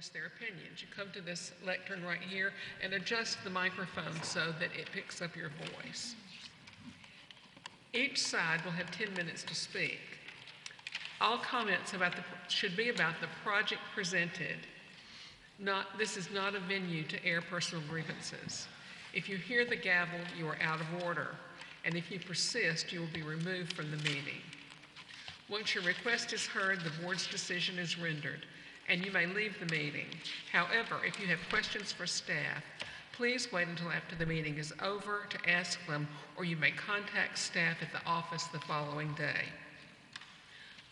voice their opinions. You come to this lectern right here and adjust the microphone so that it picks up your voice. Each side will have 10 minutes to speak. All comments should be about the project presented. This is not a venue to air personal grievances. If you hear the gavel, you are out of order, and if you persist, you will be removed from the meeting. Once your request is heard, the board's decision is rendered, and you may leave the meeting. However, if you have questions for staff, please wait until after the meeting is over to ask them, or you may contact staff at the office the following day.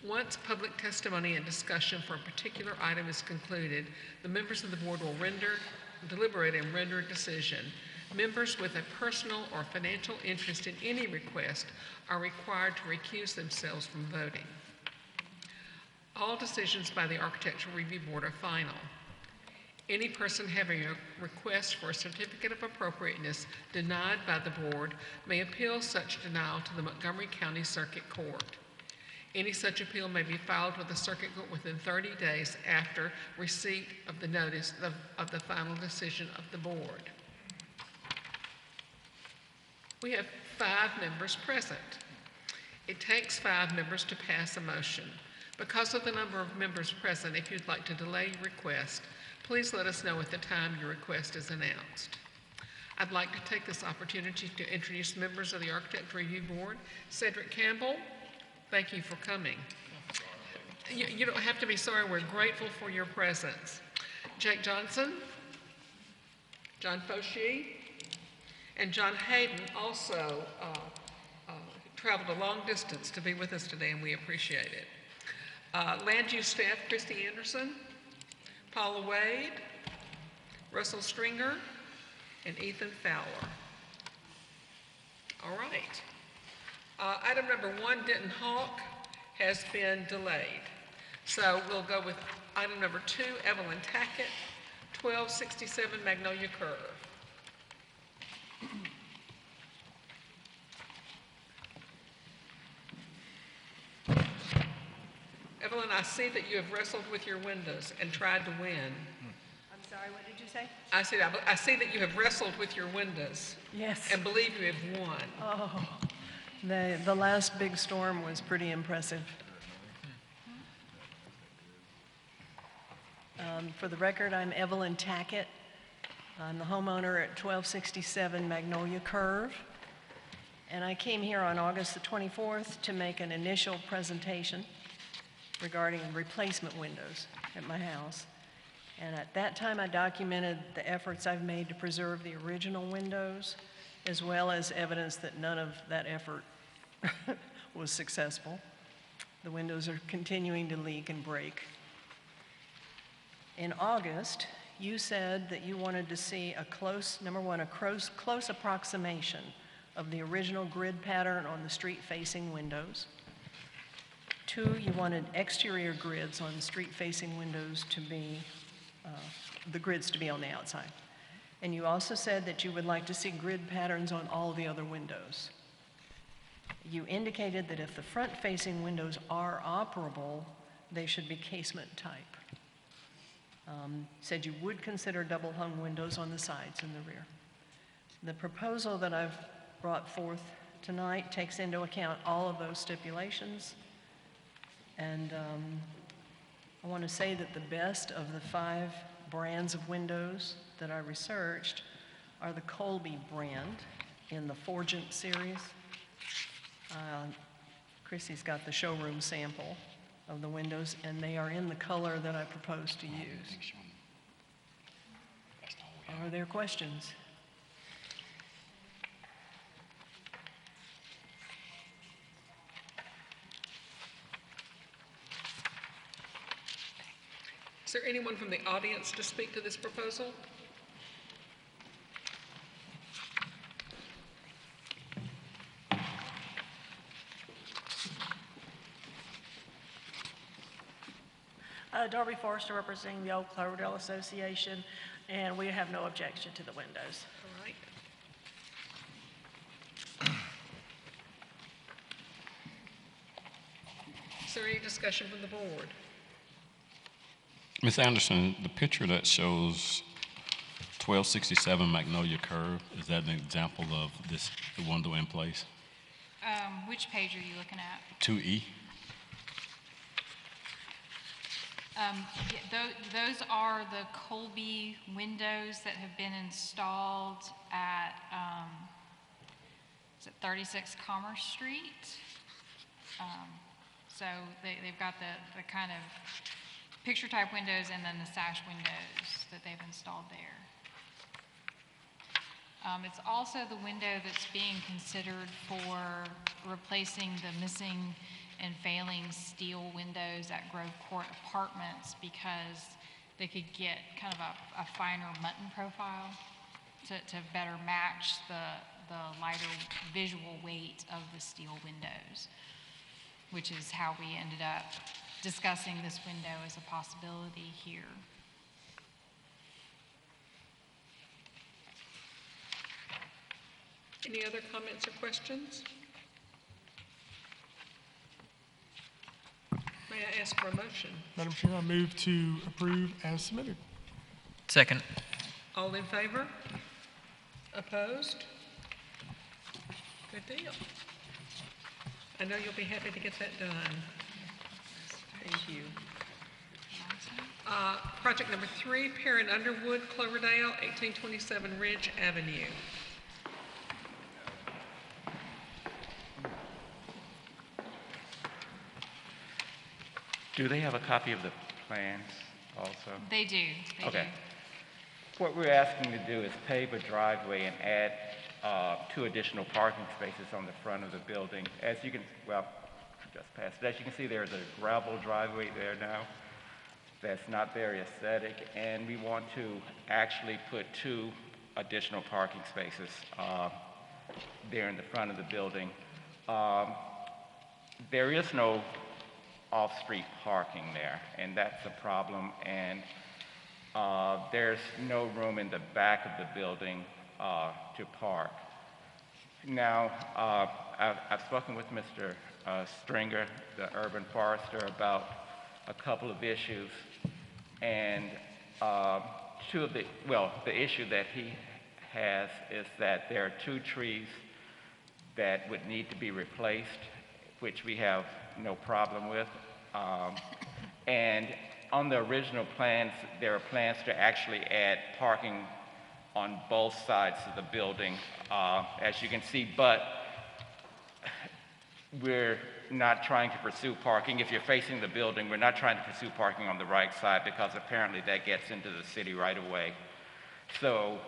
Once public testimony and discussion for a particular item is concluded, the members of the board will deliberate and render a decision. Members with a personal or financial interest in any request are required to recuse themselves from voting. All decisions by the Architectural Review Board are final. Any person having a request for a certificate of appropriateness denied by the board may appeal such denial to the Montgomery County Circuit Court. Any such appeal may be filed with the Circuit Court within 30 days after receipt of the notice of the final decision of the board. We have 5 members present. It takes 5 members to pass a motion. Because of the number of members present, if you'd like to delay your request, please let us know at the time your request is announced. I'd like to take this opportunity to introduce members of the Architectural Review Board. Cedric Campbell, thank you for coming. You don't have to be sorry, we're grateful for your presence. Jake Johnson, John Fauci, and John Hayden also traveled a long distance to be with us today, and we appreciate it. Land use staff, Christy Anderson, Paula Wade, Russell Stringer, and Ethan Fowler. All right. Item number 1, Denton Hawk, has been delayed. So we'll go with item number 2, Evelyn Tackett, 1267 Magnolia Curve. Evelyn, I see that you have wrestled with your windows and tried to win. I'm sorry, what did you say? I see that you have wrestled with your windows. Yes. And believe you have won. Oh, the last big storm was pretty impressive. For the record, I'm Evelyn Tackett. I'm the homeowner at 1267 Magnolia Curve. And I came here on August the 24th to make an initial presentation regarding replacement windows at my house. And at that time, I documented the efforts I've made to preserve the original windows, as well as evidence that none of that effort was successful. The windows are continuing to leak and break. In August, you said that you wanted to see a close approximation of the original grid pattern on the street-facing windows. 2, you wanted exterior grids on street-facing windows to be, the grids to be on the outside. And you also said that you would like to see grid patterns on all the other windows. You indicated that if the front-facing windows are operable, they should be casement type. Said you would consider double-hung windows on the sides and the rear. The proposal that I've brought forth tonight takes into account all of those stipulations. And I want to say that the best of the 5 brands of windows that I researched are the Colby brand in the Forgent series. Chrissy's got the showroom sample of the windows, and they are in the color that I propose to use. Are there questions? Is there anyone from the audience to speak to this proposal? Darby Forrester, representing the Old Cloverdale Association, and we have no objection to the windows. All right. Is there any discussion from the board? Ms. Anderson, the picture that shows 1267 Magnolia Curve, is that an example of this, the window in place? Which page are you looking at? 2E? Those are the Colby windows that have been installed at, is it 36 Commerce Street? So they've got the kind of picture type windows and then the sash windows that they've installed there. It's also the window that's being considered for replacing the missing and failing steel windows at Grove Court Apartments because they could get kind of a finer mutton profile to better match the lighter visual weight of the steel windows, which is how we ended up discussing this window as a possibility here. Any other comments or questions? May I ask for a motion? Madam Chair, I move to approve as submitted. Second. All in favor? Opposed? Good deal. I know you'll be happy to get that done. Thank you. Project number 3, Perrin Underwood, Cloverdale, 1827 Ridge Avenue. Do they have a copy of the plans also? They do. They Okay. do. What we're asking to do is pave a driveway and add 2 additional parking spaces on the front of the building. As you can, well, just past it. As you can see, there's a gravel driveway there now that's not very aesthetic, and we want to actually put 2 additional parking spaces there in the front of the building. There is no off-street parking there, and that's a problem, and there's no room in the back of the building to park. Now, I've spoken with Mr. Stringer, the urban forester, about a couple of issues, and the issue that he has is that there are 2 trees that would need to be replaced, which we have no problem with. And on the original plans, there are plans to actually add parking on both sides of the building, as you can see, but we're not trying to pursue parking. If you're facing the building, we're not trying to pursue parking on the right side because apparently that gets into the city right away. So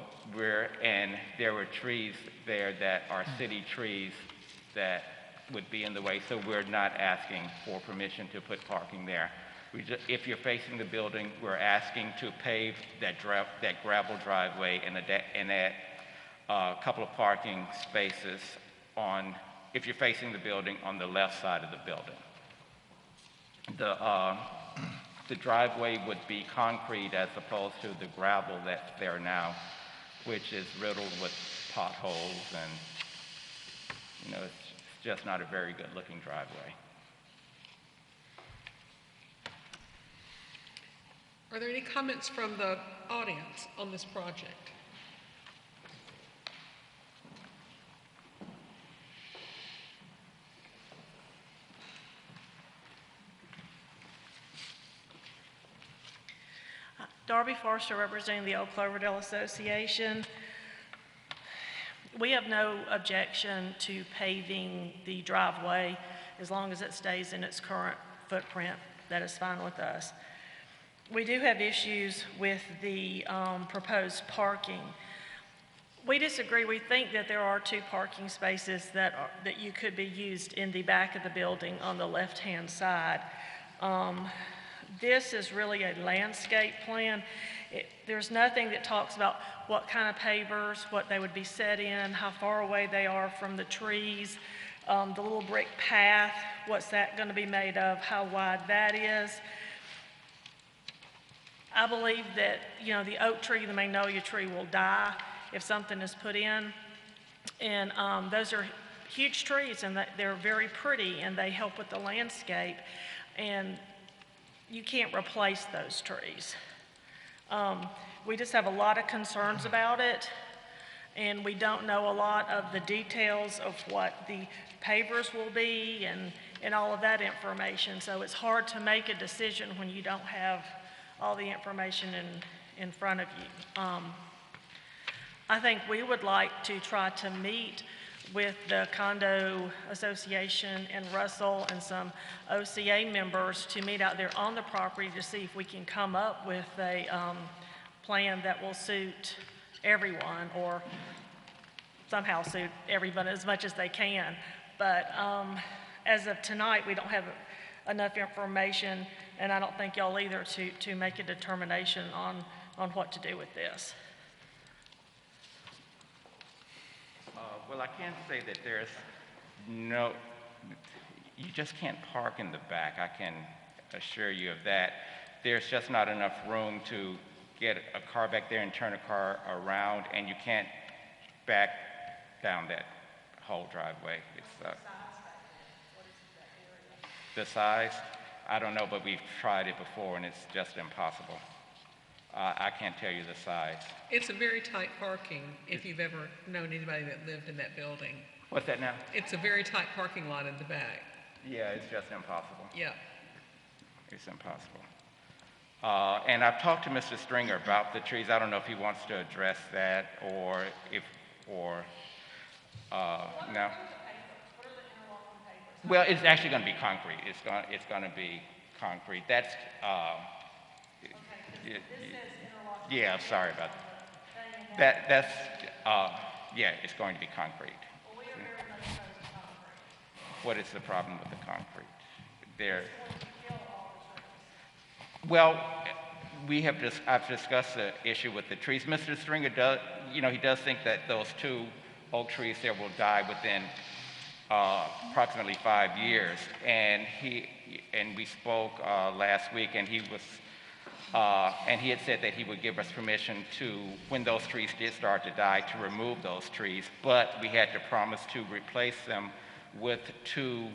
and there were trees there that are city trees that would be in the way, so we're not asking for permission to put parking there. If you're facing the building, we're asking to pave that gravel driveway and add a couple of parking spaces if you're facing the building, on the left side of the building. The driveway would be concrete as opposed to the gravel that's there now, which is riddled with potholes, and it's just not a very good looking driveway. Are there any comments from the audience on this project? Darby Forster, representing the Old Cloverdale Association. We have no objection to paving the driveway as long as it stays in its current footprint. That is fine with us. We do have issues with the proposed parking. We disagree. We think that there are 2 parking spaces that you could be used in the back of the building on the left-hand side. This is really a landscape plan. There's nothing that talks about what kind of pavers, what they would be set in, how far away they are from the trees, the little brick path, what's that going to be made of, how wide that is. I believe that, the oak tree, the magnolia tree will die if something is put in. And those are huge trees, and they're very pretty, and they help with the landscape. And you can't replace those trees. We just have a lot of concerns about it, and we don't know a lot of the details of what the pavers will be and all of that information. So it's hard to make a decision when you don't have all the information in front of you. I think we would like to try to meet with the condo association and Russell and some OCA members to meet out there on the property to see if we can come up with a plan that will suit everyone, or somehow suit everyone as much as they can. But as of tonight, we don't have enough information, and I don't think y'all either, to make a determination on what to do with this. Well, I can say that there's no, you just can't park in the back. I can assure you of that. There's just not enough room to get a car back there and turn a car around, and you can't back down that whole driveway. It's the size, I don't know, but we've tried it before, and it's just impossible. I can't tell you the size. It's a very tight parking, if you've ever known anybody that lived in that building. What's that now? It's a very tight parking lot in the back. Yeah, it's just impossible. Yeah. It's impossible. And I've talked to Mr. Stringer about the trees. I don't know if he wants to address that or no. Well, it's actually going to be concrete. It's going to be concrete. That's yeah. Sorry about that. That's yeah. It's going to be concrete. What is the problem with the concrete? Well, I've discussed the issue with the trees. Mr. Stringer does, he does think that those 2 oak trees there will die within approximately 5 years. And we spoke last week, and he had said that he would give us permission to, when those trees did start to die, to remove those trees. But we had to promise to replace them with 2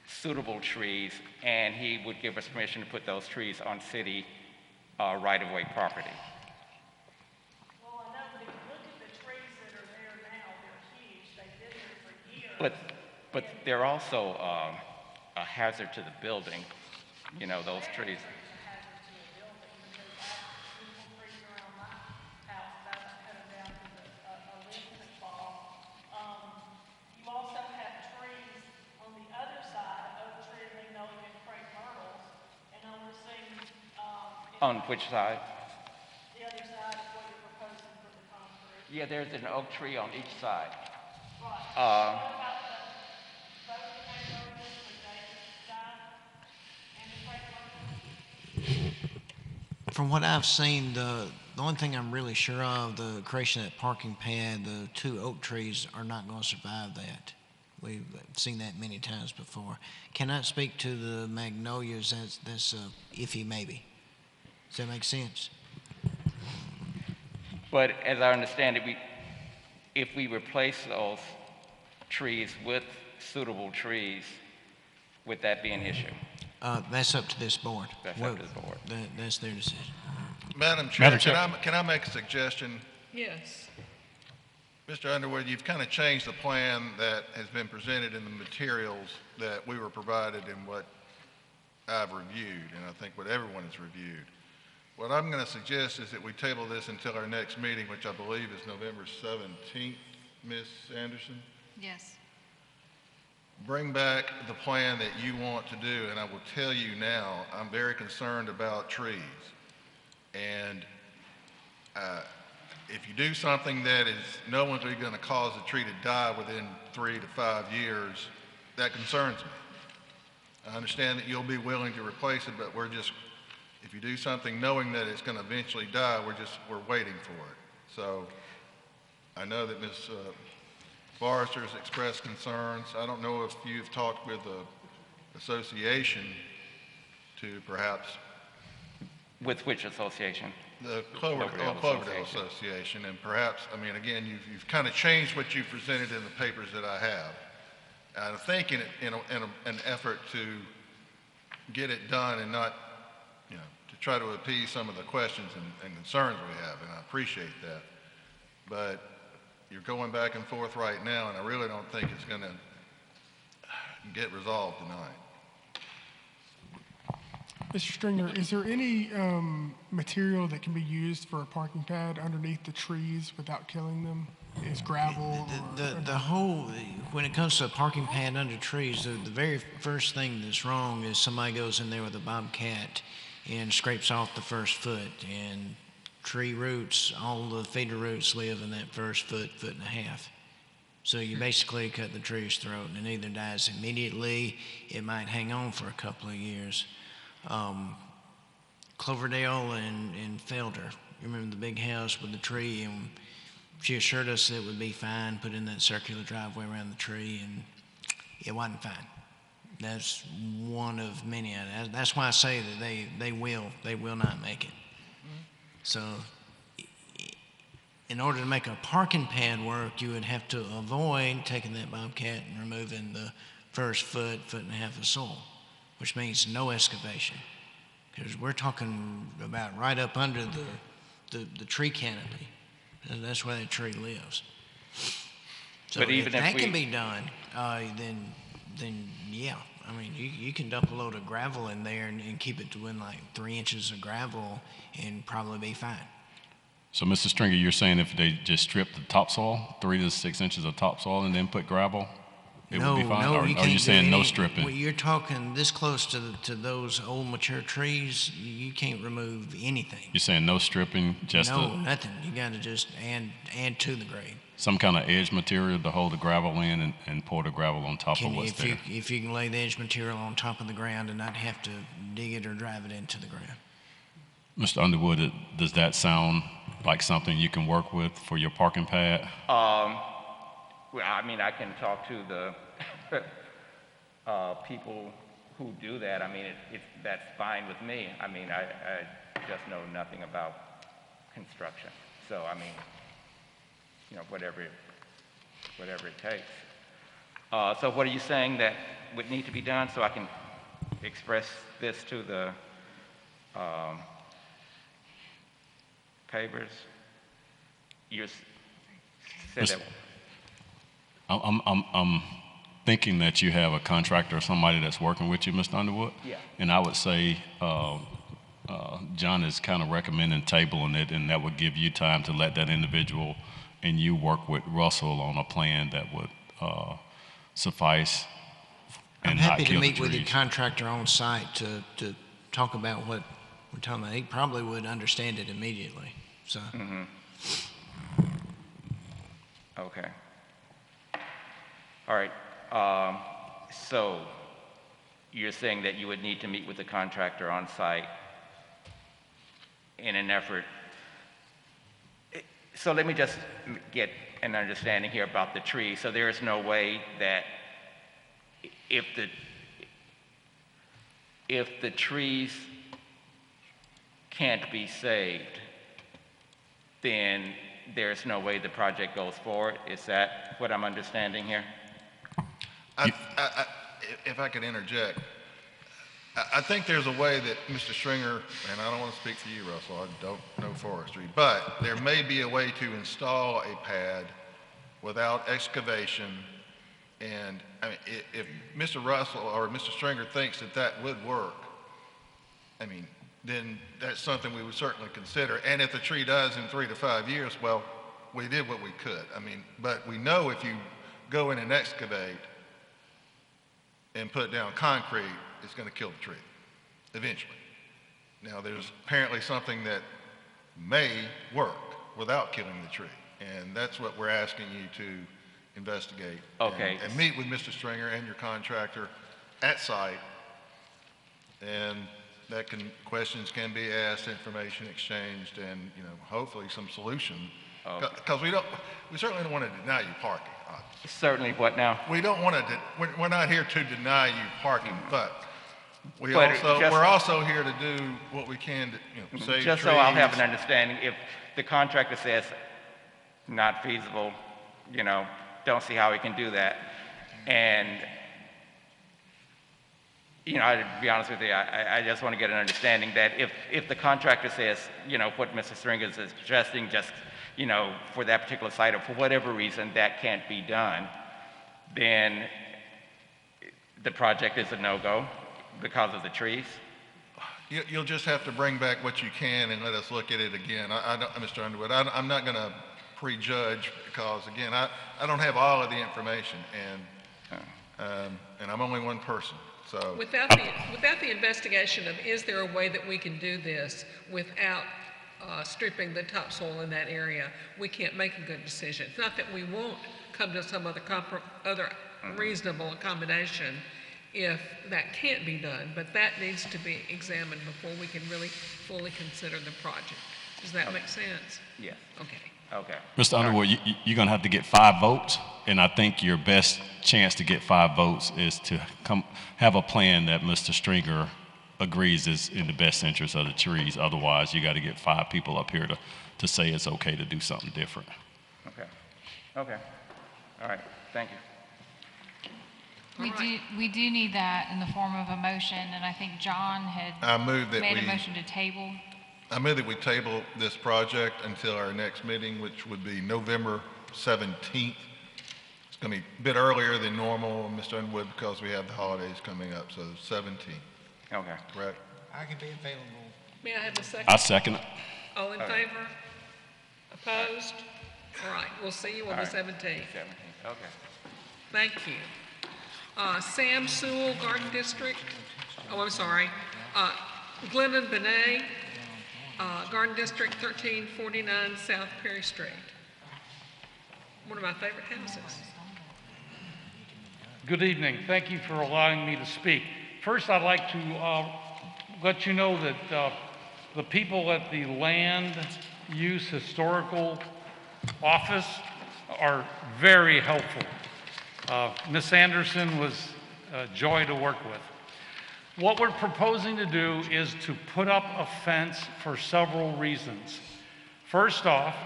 suitable trees, and he would give us permission to put those trees on city right-of-way property. Well, I know, but if you look at the trees that are there now, they're huge. They've been there for years. But they're also a hazard to the building, those trees. On which side? The other side of what you're proposing for the concrete. Yeah, there's an oak tree on each side. Right. What about both the magnolias, the David side and the crepe myrtles? From what I've seen, the only thing I'm really sure of, the creation of that parking pad, the 2 oak trees are not going to survive that. We've seen that many times before. Cannot speak to the magnolias. That's iffy, maybe. Does that make sense? But as I understand it, if we replace those trees with suitable trees, would that be an issue? That's up to this board. That's up to the board. That's their decision. Madam Chair, Madam Chair. can I make a suggestion? Yes. Mr. Underwood, you've kind of changed the plan that has been presented in the materials that we were provided and what I've reviewed, and I think what everyone has reviewed. What I'm going to suggest is that we table this until our next meeting, which I believe is November 17th, Ms. Anderson. Yes. Bring back the plan that you want to do, and I will tell you now, I'm very concerned about trees. And if you do something that is no one's really going to cause a tree to die within 3 to 5 years, that concerns me. I understand that you'll be willing to replace it, but if you do something knowing that it's going to eventually die, we're waiting for it. So I know that Ms. Forrester has expressed concerns. I don't know if you've talked with the association to perhaps. With which association? The Cloverdale Association, and perhaps, again, you've kind of changed what you presented in the papers that I have. And I think in an effort to get it done and not to try to appease some of the questions and concerns we have, and I appreciate that. But you're going back and forth right now, and I really don't think it's going to get resolved tonight. Mr. Stringer, is there any material that can be used for a parking pad underneath the trees without killing them? Is gravel? The whole, when it comes to a parking pad under trees, the very first thing that's wrong is somebody goes in there with a bobcat and scrapes off the first foot, and tree roots, all the feeder roots live in that first foot and a half. So you basically cut the tree's throat, and it either dies immediately, it might hang on for a couple of years. Cloverdale and Felder, you remember the big house with the tree, and she assured us it would be fine, put in that circular driveway around the tree, and it wasn't fine. That's one of many. That's why I say that they will not make it. So in order to make a parking pad work, you would have to avoid taking that bobcat and removing the first foot and a half of soil, which means no excavation. Because we're talking about right up under the tree canopy. And that's where that tree lives. So But even if that if we- can be done, then yeah. I mean, you can dump a load of gravel in there and keep it to within like 3 inches of gravel and probably be fine. So, Mr. Stringer, you're saying if they just strip the topsoil, 3 to 6 inches of topsoil, and then put gravel, it would be fine? No, Or you are can't you do saying no any- stripping? Well, you're talking this close to those old mature trees, you can't remove anything. You're saying no stripping, just No, nothing. You gotta just add to the grade. some kind of edge material to hold the gravel in and pour the gravel on top of what's there? If you can lay the edge material on top of the ground and not have to dig it or drive it into the ground. Mr. Underwood, does that sound like something you can work with for your parking pad? Well, I mean, I can talk to the people who do that. I mean, that's fine with me. I mean, I just know nothing about construction. So, I mean, whatever it takes. So what are you saying that would need to be done so I can express this to the pavers? You said that. I'm thinking that you have a contractor or somebody that's working with you, Mr. Underwood. Yeah. And I would say John is kind of recommending tabling it, and that would give you time to let that individual and you work with Russell on a plan that would suffice I'm and not happy to kill the meet with the trees. contractor on site to talk about what we're talking about. He probably would understand it immediately, so. Okay. All right. So you're saying that you would need to meet with the contractor on site in an effort. So let me just get an understanding here about the tree. So there is no way that if the trees can't be saved, then there's no way the project goes forward. Is that what I'm understanding here? If I could interject, I think there's a way that Mr. Stringer, and I don't want to speak for you, Russell, I don't know forestry, but there may be a way to install a pad without excavation. And I mean, if Mr. Russell or Mr. Stringer thinks that would work, I mean, then that's something we would certainly consider. And if the tree dies in 3 to 5 years, well, we did what we could. I mean, but we know if you go in and excavate and put down concrete, it's going to kill the tree eventually. Now, there's apparently something that may work without killing the tree, and that's what we're asking you to investigate. Okay. And meet with Mr. Stringer and your contractor at site, and questions can be asked, information exchanged, and hopefully some solution. Because we certainly don't want to deny you parking. Certainly. What now? We don't want to. We're not here to deny you parking, but we're But also here to do what we can to save Just trees. so I'll have an understanding, if the contractor says not feasible, don't see how he can do that, and To be honest with you, I just want to get an understanding that if the contractor says, what Mr. Stringer is suggesting, just, for that particular site, or for whatever reason that can't be done, then the project is a no-go because of the trees? You'll just have to bring back what you can and let us look at it again. Mr. Underwood, I'm not going to prejudge because, again, I don't have all of the information, and I'm only one person. So Without the investigation of, is there a way that we can do this without stripping the topsoil in that area, we can't make a good decision. It's not that we won't come to some other reasonable accommodation if that can't be done, but that needs to be examined before we can really fully consider the project. Does that make sense? Yes. Okay. Okay. Mr. Underwood, you're going to have to get 5 votes, and I think your best chance to get 5 votes is to have a plan that Mr. Stringer agrees is in the best interest of the trees. Otherwise, you got to get 5 people up here to say it's okay to do something different. Okay. Okay. All right. Thank you. We do need that in the form of a motion, and I think John had made a motion to table. I move that we table this project until our next meeting, which would be November 17th. It's going to be a bit earlier than normal, Mr. Underwood, because we have the holidays coming up, so 17th. Okay. Correct? I can be available. May I have a second? I second it. All in favor? Opposed? All right, we'll see you on the 17th. 17th. Okay. Thank you. Sam Sewell, Garden District. Oh, I'm sorry. Glennon Benet, Garden District, 1349 South Perry Street. One of my favorite houses. Good evening. Thank you for allowing me to speak. First, I'd like to let you know that the people at the Land Use Historical Office are very helpful. Ms. Anderson was a joy to work with. What we're proposing to do is to put up a fence for several reasons. First off,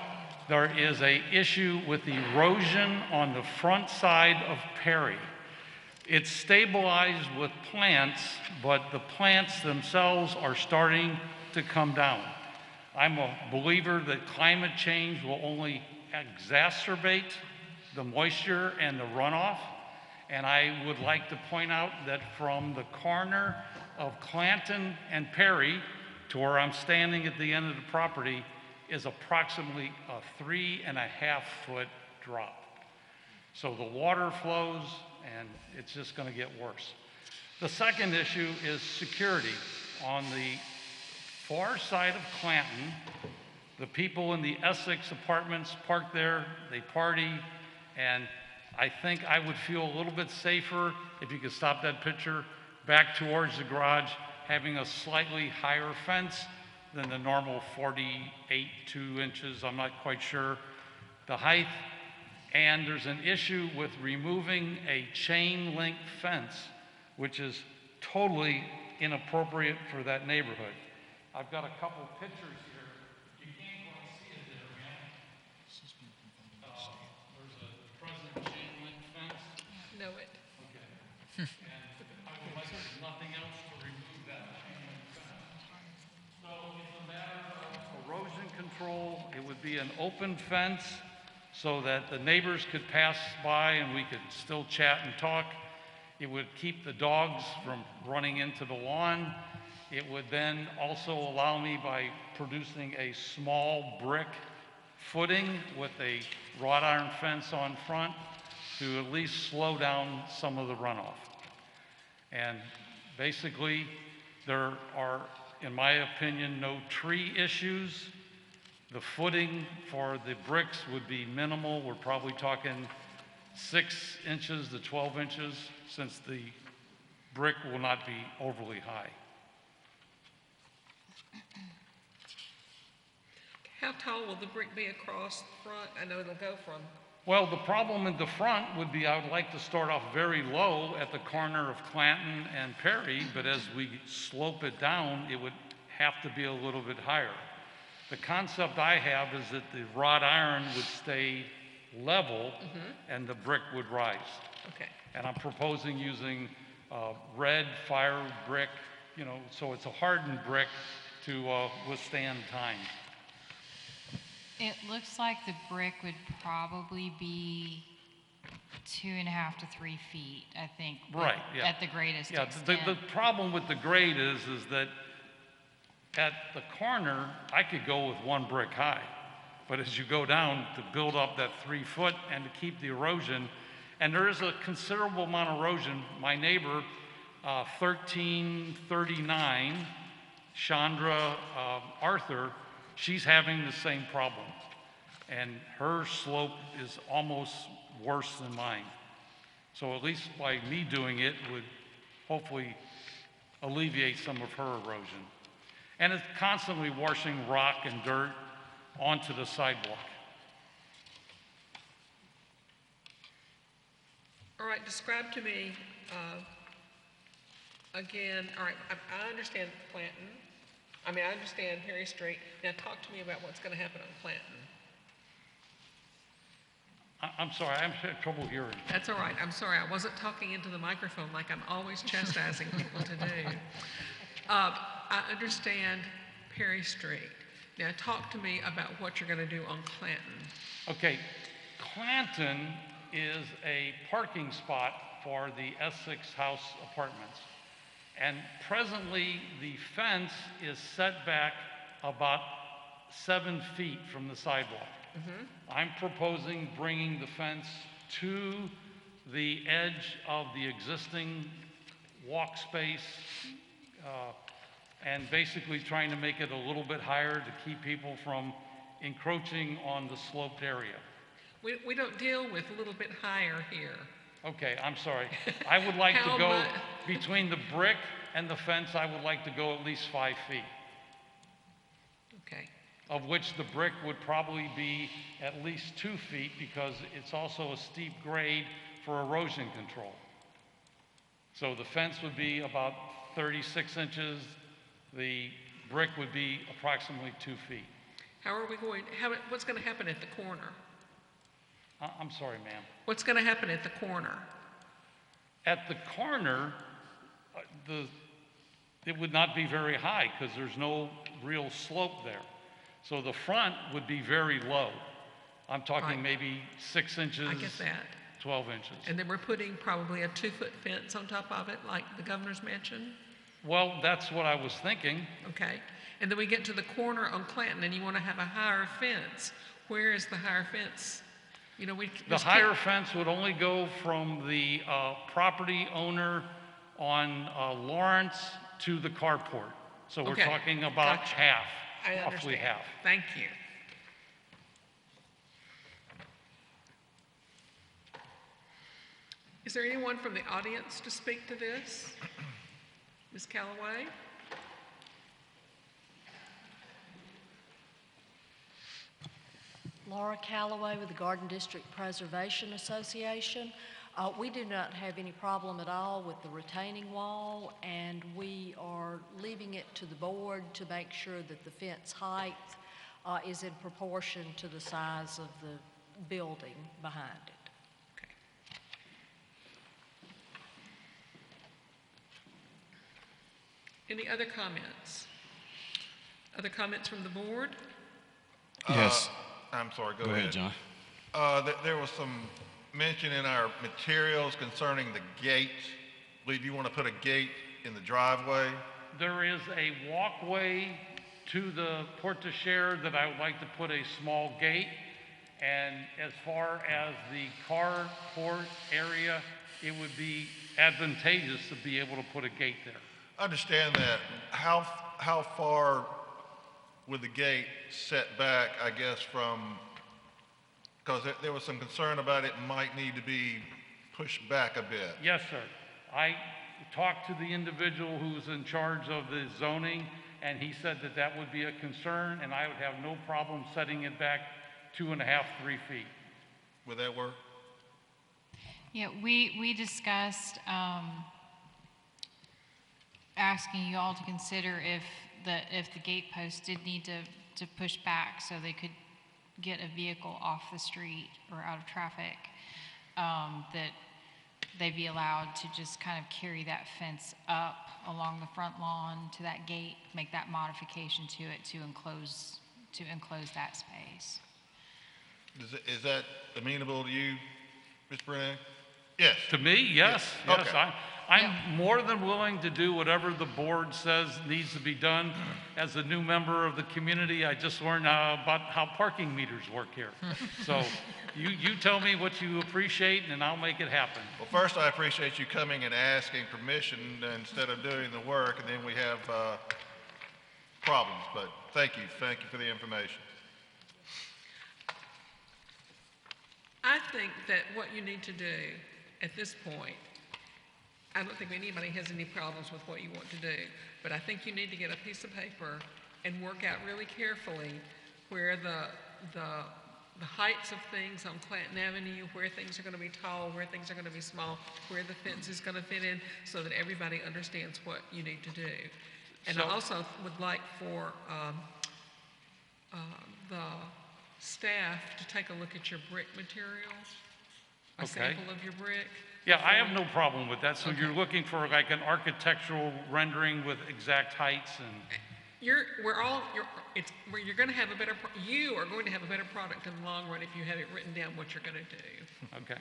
there is an issue with erosion on the front side of Perry. It's stabilized with plants, but the plants themselves are starting to come down. I'm a believer that climate change will only exacerbate the moisture and the runoff. And I would like to point out that from the corner of Clanton and Perry to where I'm standing at the end of the property is approximately a 3.5 foot drop. So the water flows and it's just going to get worse. The second issue is security. On the far side of Clanton, the people in the Essex apartments park there, they party, and I think I would feel a little bit safer if you could stop that picture back towards the garage, having a slightly higher fence than the normal 48.2 inches, I'm not quite sure the height. And there's an issue with removing a chain link fence, which is totally inappropriate for that neighborhood. I've got a couple pictures here. You can't quite see it there, man. There's a present chain link fence. Know it. Okay. And I would like, if nothing else, to remove that chain link fence. So it's a matter of erosion control. It would be an open fence so that the neighbors could pass by and we could still chat and talk. It would keep the dogs from running into the lawn. It would then also allow me, by producing a small brick footing with a wrought iron fence on front, to at least slow down some of the runoff. And basically, there are, in my opinion, no tree issues. The footing for the bricks would be minimal. We're probably talking 6 inches to 12 inches, since the brick will not be overly high. How tall will the brick be across the front? I know it'll go from. Well, the problem in the front would be, I would like to start off very low at the corner of Clanton and Perry, but as we slope it down, it would have to be a little bit higher. The concept I have is that the wrought iron would stay level and the brick would rise. Okay. And I'm proposing using red fire brick, you know, so it's a hardened brick to withstand time. It looks like the brick would probably be 2.5 to 3 feet, I think. Right, yeah. At the greatest Yeah, extent. the problem with the grade is that at the corner, I could go with 1 brick high. But as you go down to build up that 3 foot and to keep the erosion, and there is a considerable amount of erosion. My neighbor, 1339, Chandra Arthur, she's having the same problem. And her slope is almost worse than mine. So at least by me doing it would hopefully alleviate some of her erosion. And it's constantly washing rock and dirt onto the sidewalk. All right, describe to me, again, all right, I understand Clanton. I mean, I understand Perry Street. Now talk to me about what's going to happen on Clanton. I'm sorry, I'm having trouble hearing. That's all right. I'm sorry. I wasn't talking into the microphone like I'm always chastising people to do. I understand Perry Street. Now talk to me about what you're going to do on Clanton. Okay, Clanton is a parking spot for the Essex House Apartments. And presently, the fence is set back about 7 feet from the sidewalk. I'm proposing bringing the fence to the edge of the existing walk space and basically trying to make it a little bit higher to keep people from encroaching on the sloped area. We don't deal with a little bit higher here. Okay, I'm sorry. I would like to How go much? between the brick and the fence, I would like to go at least 5 feet, Okay. of which the brick would probably be at least 2 feet because it's also a steep grade for erosion control. So the fence would be about 36 inches, the brick would be approximately 2 feet. How are we going, what's going to happen at the corner? I'm sorry, ma'am. What's going to happen at the corner? At the corner, it would not be very high because there's no real slope there. So the front would be very low. I'm talking Right. maybe 6 inches, I get that. 12 inches. And then we're putting probably a 2-foot fence on top of it, like the governor's mansion? Well, that's what I was thinking. Okay. And then we get to the corner on Clanton and you want to have a higher fence. Where is the higher fence? You know, The just higher can't- fence would only go from the property owner on Lawrence to the carport. So we're Okay, talking about gotcha. half, I roughly understand. half. Thank you. Is there anyone from the audience to speak to this? Ms. Callaway? Laura Callaway with the Garden District Preservation Association. We do not have any problem at all with the retaining wall, and we are leaving it to the board to make sure that the fence height is in proportion to the size of the building behind it. Any other comments? Other comments from the board? Yes. I'm sorry, go Go ahead. ahead, John. There was some mention in our materials concerning the gate. Lee, do you want to put a gate in the driveway? There is a walkway to the porte-cochere that I would like to put a small gate. And as far as the carport area, it would be advantageous to be able to put a gate there. I understand that. How far would the gate set back, I guess, from, because there was some concern about it might need to be pushed back a bit. Yes, sir. I talked to the individual who's in charge of the zoning, and he said that that would be a concern, and I would have no problem setting it back 2.5, 3 feet. Would that work? Yeah, we discussed asking you all to consider if the gate post did need to push back so they could get a vehicle off the street or out of traffic, that they be allowed to just kind of carry that fence up along the front lawn to that gate, make that modification to it to enclose that space. Is that amenable to you, Mr. Brennan? Yes. To me, yes, yes. Okay. I'm more than willing to do whatever the board says needs to be done. As a new member of the community, I just learned about how parking meters work here. So you tell me what you appreciate and I'll make it happen. Well, first, I appreciate you coming and asking permission instead of doing the work, and then we have problems. But thank you for the information. I think that what you need to do at this point, I don't think anybody has any problems with what you want to do, but I think you need to get a piece of paper and work out really carefully where the heights of things on Clanton Avenue, where things are going to be tall, where things are going to be small, where the fence is going to fit in, so that everybody understands what you need to do. And I also would like for the staff to take a look at your brick materials, a sample of your brick. Yeah, I have no problem with that. So you're looking for like an architectural rendering with exact heights and... You're going to have a better, you are going to have a better product in the long run if you have it written down what you're going to do. Okay.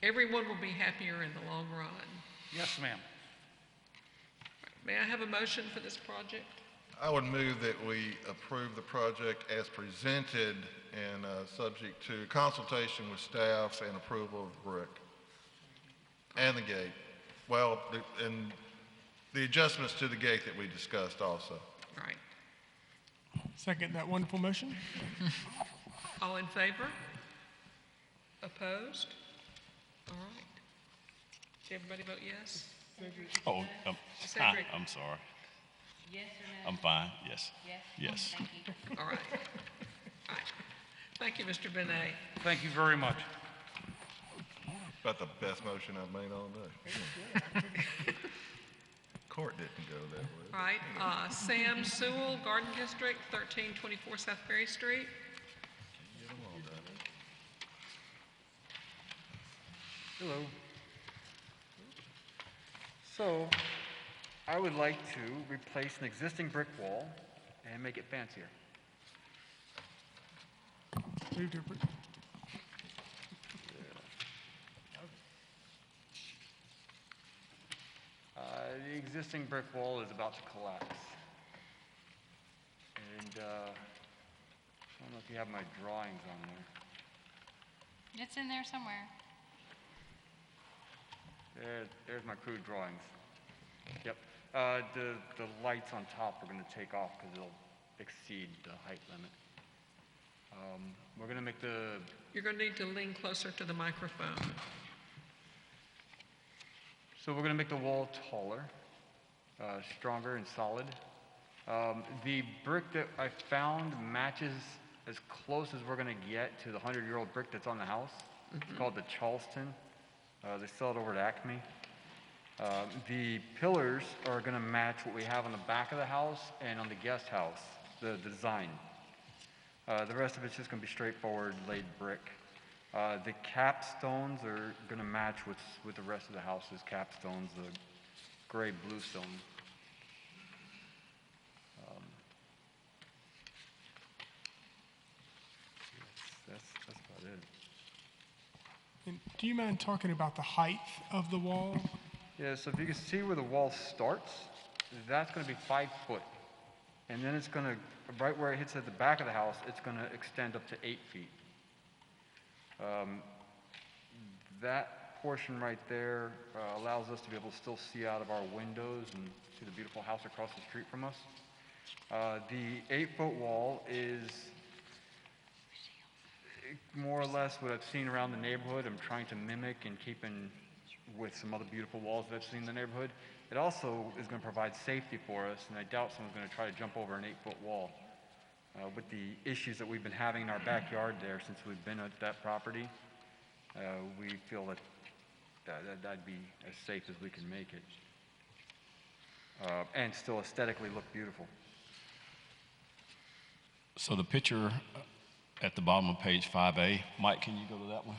Everyone will be happier in the long run. Yes, ma'am. May I have a motion for this project? I would move that we approve the project as presented and subject to consultation with staff and approval of the brick and the gate. Well, and the adjustments to the gate that we discussed also. Right. Second that wonderful motion. All in favor? Opposed? All right. Did everybody vote yes? Oh, Cedric. I'm sorry. Yes or no? I'm fine, yes. Yes? Yes. Thank you. All right. All right. Thank you, Mr. Benet. Thank you very much. About the best motion I've made all day. Court didn't go that way. All right. Sam Sewell, Garden District, 1324 South Ferry Street. Hello. So, I would like to replace an existing brick wall and make it fancier. Move to approve. The existing brick wall is about to collapse. And I don't know if you have my drawings on there. It's in there somewhere. There's my crude drawings. Yep. The lights on top are going to take off because they'll exceed the height limit. We're going to make the... You're going to need to lean closer to the microphone. So we're going to make the wall taller, stronger and solid. The brick that I found matches as close as we're going to get to the 100-year-old brick that's on the house. It's called the Charleston. They sell it over at Acme. The pillars are going to match what we have on the back of the house and on the guest house, the design. The rest of it's just going to be straightforward laid brick. The capstones are going to match with the rest of the house's capstones, the gray-blue stone. That's about it. And do you mind talking about the height of the wall? Yeah, so if you can see where the wall starts, that's going to be 5 foot. And then it's going to, right where it hits at the back of the house, it's going to extend up to 8 feet. That portion right there allows us to be able to still see out of our windows and see the beautiful house across the street from us. The 8-foot wall is more or less what I've seen around the neighborhood. I'm trying to mimic and keep in with some other beautiful walls that I've seen in the neighborhood. It also is going to provide safety for us, and I doubt someone's going to try to jump over an 8-foot wall. With the issues that we've been having in our backyard there since we've been at that property, we feel that that'd be as safe as we can make it. And still aesthetically look beautiful. So the picture at the bottom of page 5A, Mike, can you go to that one?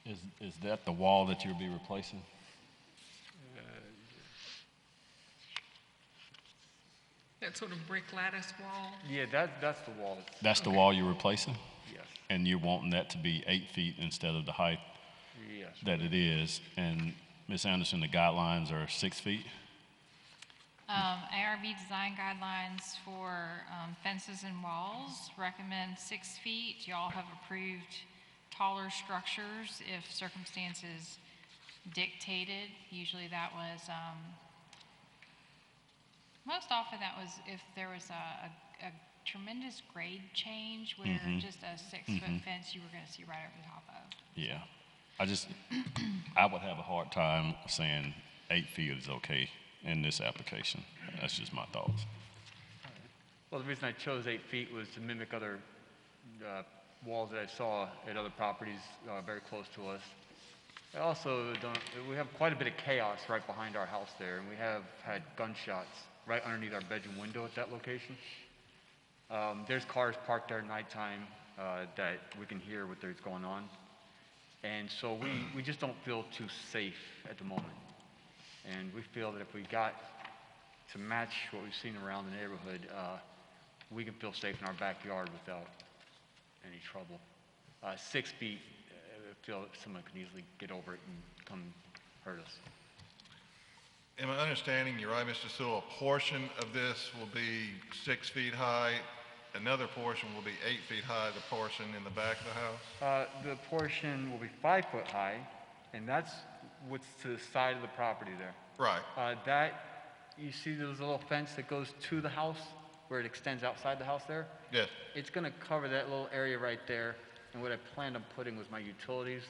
Is that the wall that you'll be replacing? That sort of brick lattice wall? Yeah, that's the wall. That's the wall you're replacing? Yes, And you're wanting that to be 8 feet instead of the height yes. that it is? And Ms. Anderson, the guidelines are 6 feet? ARB design guidelines for fences and walls recommend 6 feet. Y'all have approved taller structures if circumstances dictated. Usually that was, most often that was if there was a tremendous grade change where just a 6-foot fence you were going to see right over the top of. Yeah. I would have a hard time saying 8 feet is okay in this application. That's just my thoughts. Well, the reason I chose 8 feet was to mimic other walls that I saw at other properties very close to us. I also we have quite a bit of chaos right behind our house there, and we have had gunshots right underneath our bedroom window at that location. There's cars parked there at nighttime that we can hear what there's going on. And so we just don't feel too safe at the moment. And we feel that if we got to match what we've seen around the neighborhood, we can feel safe in our backyard without any trouble. 6 feet, I feel that someone can easily get over it and come hurt us. In my understanding, you're right, Mr. Sewell, a portion of this will be 6 feet high, another portion will be 8 feet high, the portion in the back of the house? The portion will be 5 foot high, and that's what's to the side of the property there. Right. You see there's a little fence that goes to the house where it extends outside the house there? Yes. It's going to cover that little area right there, and what I planned on putting was my utilities.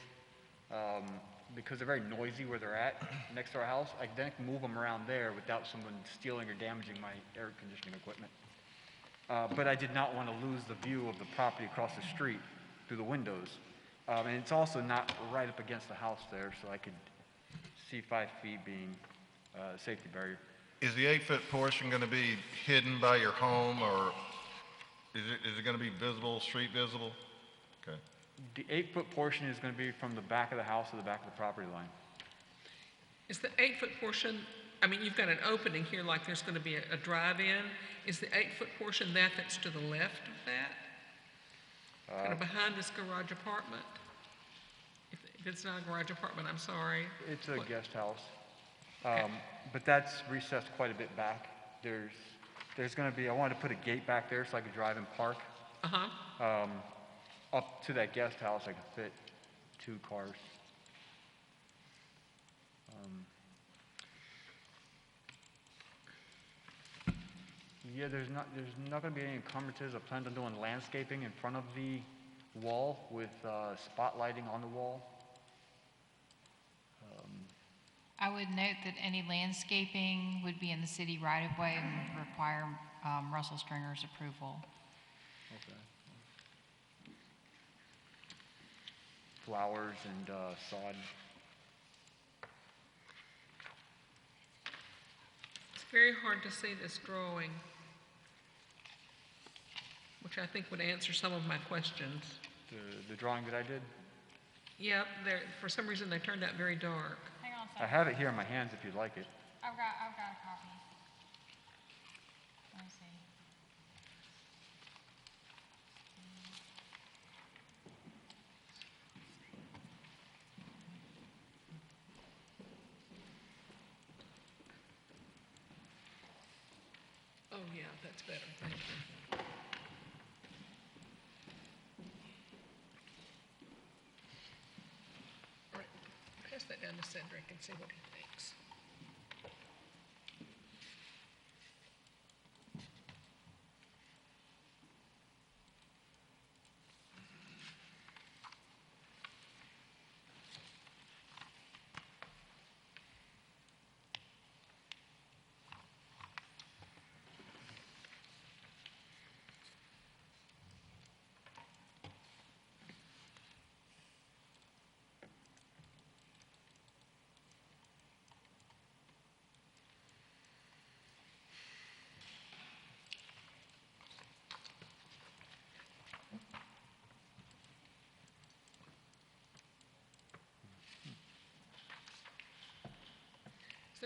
Because they're very noisy where they're at next to our house, I then can move them around there without someone stealing or damaging my air conditioning equipment. But I did not want to lose the view of the property across the street through the windows. And it's also not right up against the house there, so I could see 5 feet being a safety barrier. Is the 8-foot portion going to be hidden by your home, or is it going to be visible, street visible? Okay. The 8-foot portion is going to be from the back of the house to the back of the property line. Is the 8-foot portion, I mean, you've got an opening here like there's going to be a drive-in. Is the 8-foot portion that's to the left of that? Kind of behind this garage apartment? If it's not a garage apartment, I'm sorry. It's a guest house. Okay. But that's recessed quite a bit back. There's going to be, I wanted to put a gate back there so I could drive and park. Uh-huh. Up to that guest house, I could fit 2 cars. Yeah, there's not going to be any encumbrances. I planned on doing landscaping in front of the wall with spotlighting on the wall. I would note that any landscaping would be in the city right-of-way and would require Russell Stringer's approval. Okay. Flowers and sod. It's very hard to see this drawing, which I think would answer some of my questions. The drawing that I did? Yep, for some reason they turned out very dark. Hang on a I second. have it here in my hands if you'd like it. I've got a copy. Let me see. Oh, yeah, that's better, thank you. All right, pass that down to Cedric and see what he thinks.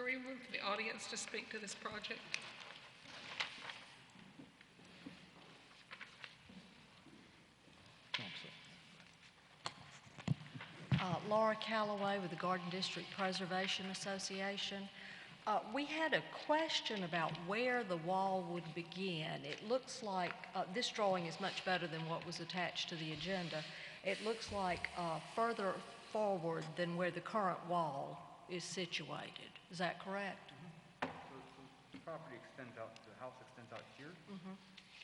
there anyone from the audience to speak to this project? Laura Calloway with the Garden District Preservation Association. We had a question about where the wall would begin. It looks like, this drawing is much better than what was attached to the agenda. It looks like further forward than where the current wall is situated. Is that correct? So the property extends out, the house extends out here.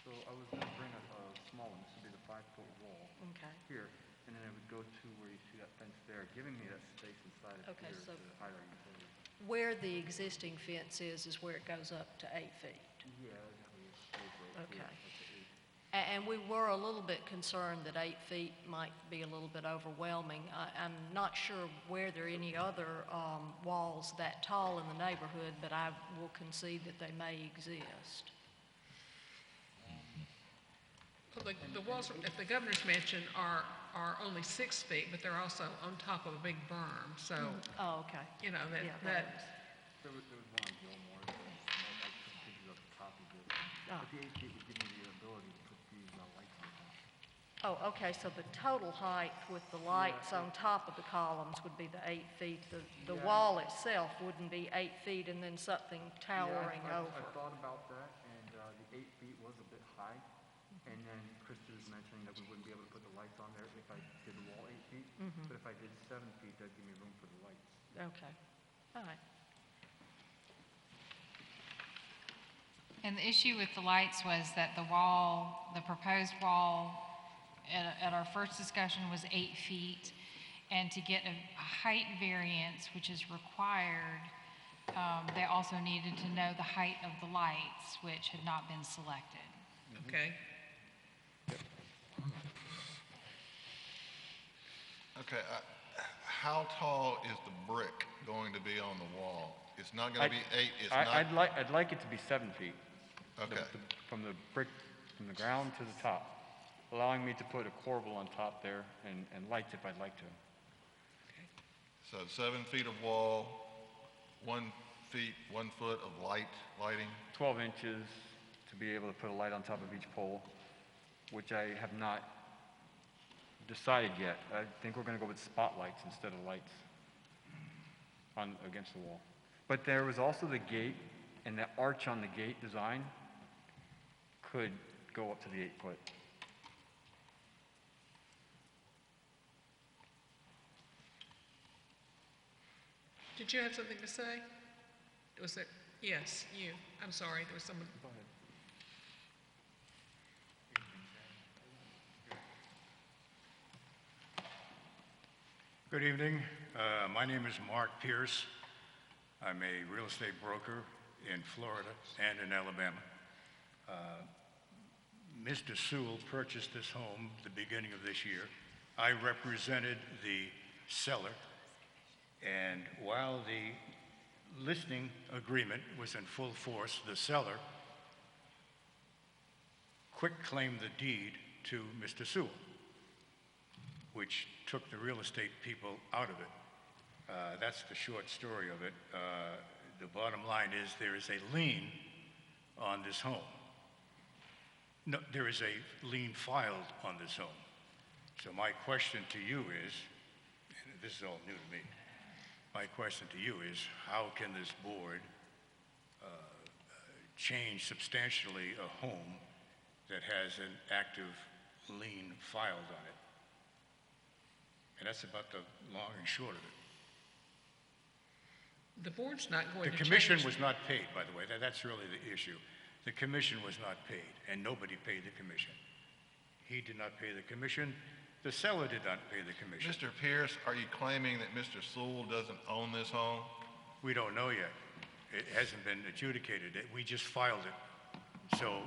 So I was going to bring a small one. This would be the 5-foot wall Okay. here, and then it would go to where you see that fence there, giving me that space inside of Okay, here so to hide our utilities. where the existing fence is where it goes up to 8 feet. Yeah, that would be right Okay. here, up to 8. And we were a little bit concerned that 8 feet might be a little bit overwhelming. I'm not sure where there are any other walls that tall in the neighborhood, but I will concede that they may exist. Well, the walls at the governor's mansion are only 6 feet, but they're also on top of a big berm, so, Oh, okay. you know, Yeah, There was one on Gilmore, that I took pictures of the copy of it. Ah. But the 8 feet would give me the ability to put these lights on top. Oh, okay, so the total height with the lights on top of the columns would be the 8 feet. The wall itself wouldn't be 8 feet and then something towering I over. thought about that, and the 8 feet was a bit high. And then Krista was mentioning that we wouldn't be able to put the lights on there if I did the wall 8 feet. But if I did 7 feet, that'd give me room for the lights. Okay, all right. And the issue with the lights was that the wall, the proposed wall at our first discussion was 8 feet. And to get a height variance, which is required, they also needed to know the height of the lights, which had not been selected. okay? Okay, how tall is the brick going to be on the wall? It's not going to be 8, it's not, I'd like it to be 7 feet. okay. From the brick, from the ground to the top, allowing me to put a corbel on top there and lights if I'd like to. So 7 feet of wall, 1 foot of lighting. 12 inches to be able to put a light on top of each pole, which I have not decided yet. I think we're going to go with spotlights instead of lights against the wall. But there was also the gate, and the arch on the gate design could go up to the 8 foot. Did you have something to say? Was there, yes, you. I'm sorry, there was someone. Go ahead. Good evening. My name is Mark Pierce. I'm a real estate broker in Florida and in Alabama. Mr. Sewell purchased this home at the beginning of this year. I represented the seller, and while the listing agreement was in full force, the seller quit-claimed the deed to Mr. Sewell, which took the real estate people out of it. That's the short story of it. The bottom line is there is a lien on this home. No, there is a lien filed on this home. So my question to you is, and this is all new to me, my question to you is, how can this board change substantially a home that has an active lien filed on it? And that's about the long and short of it. The board's not going to The change. commission was not paid, by the way. That's really the issue. The commission was not paid, and nobody paid the commission. He did not pay the commission. The seller did not pay the commission. Mr. Pierce, are you claiming that Mr. Sewell doesn't own this home? We don't know yet. It hasn't been adjudicated. We just filed it. So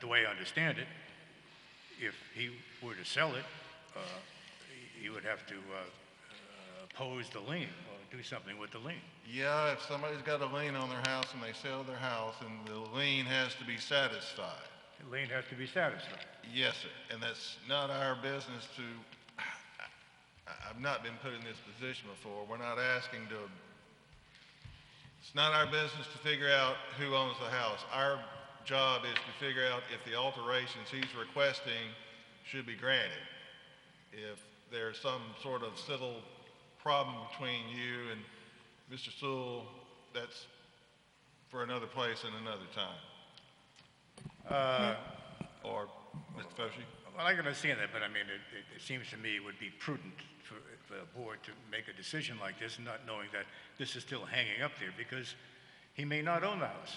the way I understand it, if he were to sell it, he would have to oppose the lien or do something with the lien. Yeah, if somebody's got a lien on their house and they sell their house, and the lien has to be satisfied. The lien has to be satisfied. Yes, sir, and that's not our business to, I've not been put in this position before. We're not asking to It's not our business to figure out who owns the house. Our job is to figure out if the alterations he's requesting should be granted. If there's some sort of civil problem between you and Mr. Sewell, that's for another place and another time. Or Mr. Foshee? Well, I can understand that, but I mean, it seems to me it would be prudent for the board to make a decision like this, not knowing that this is still hanging up there, because he may not own the house.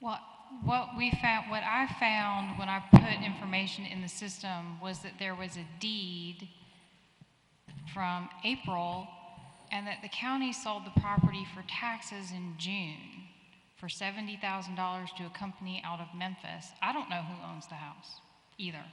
Well, what I found when I put information in the system was that there was a deed from April, and that the county sold the property for taxes in June for $70,000 to a company out of Memphis. I don't know who owns the house either.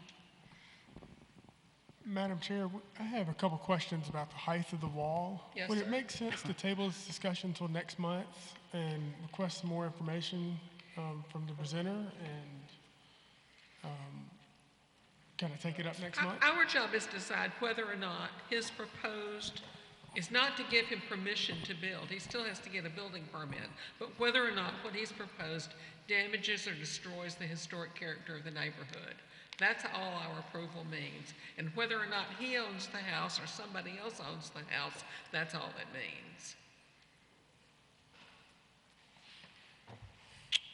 Madam Chair, I have a couple questions about the height of the wall. Yes, Would sir. it make sense to table this discussion until next month and request some more information from the presenter and kind of take it up next month? Our job is to decide whether or not his proposed is not to give him permission to build. He still has to get a building permit, but whether or not what he's proposed damages or destroys the historic character of the neighborhood. That's all our approval means. And whether or not he owns the house or somebody else owns the house, that's all it means.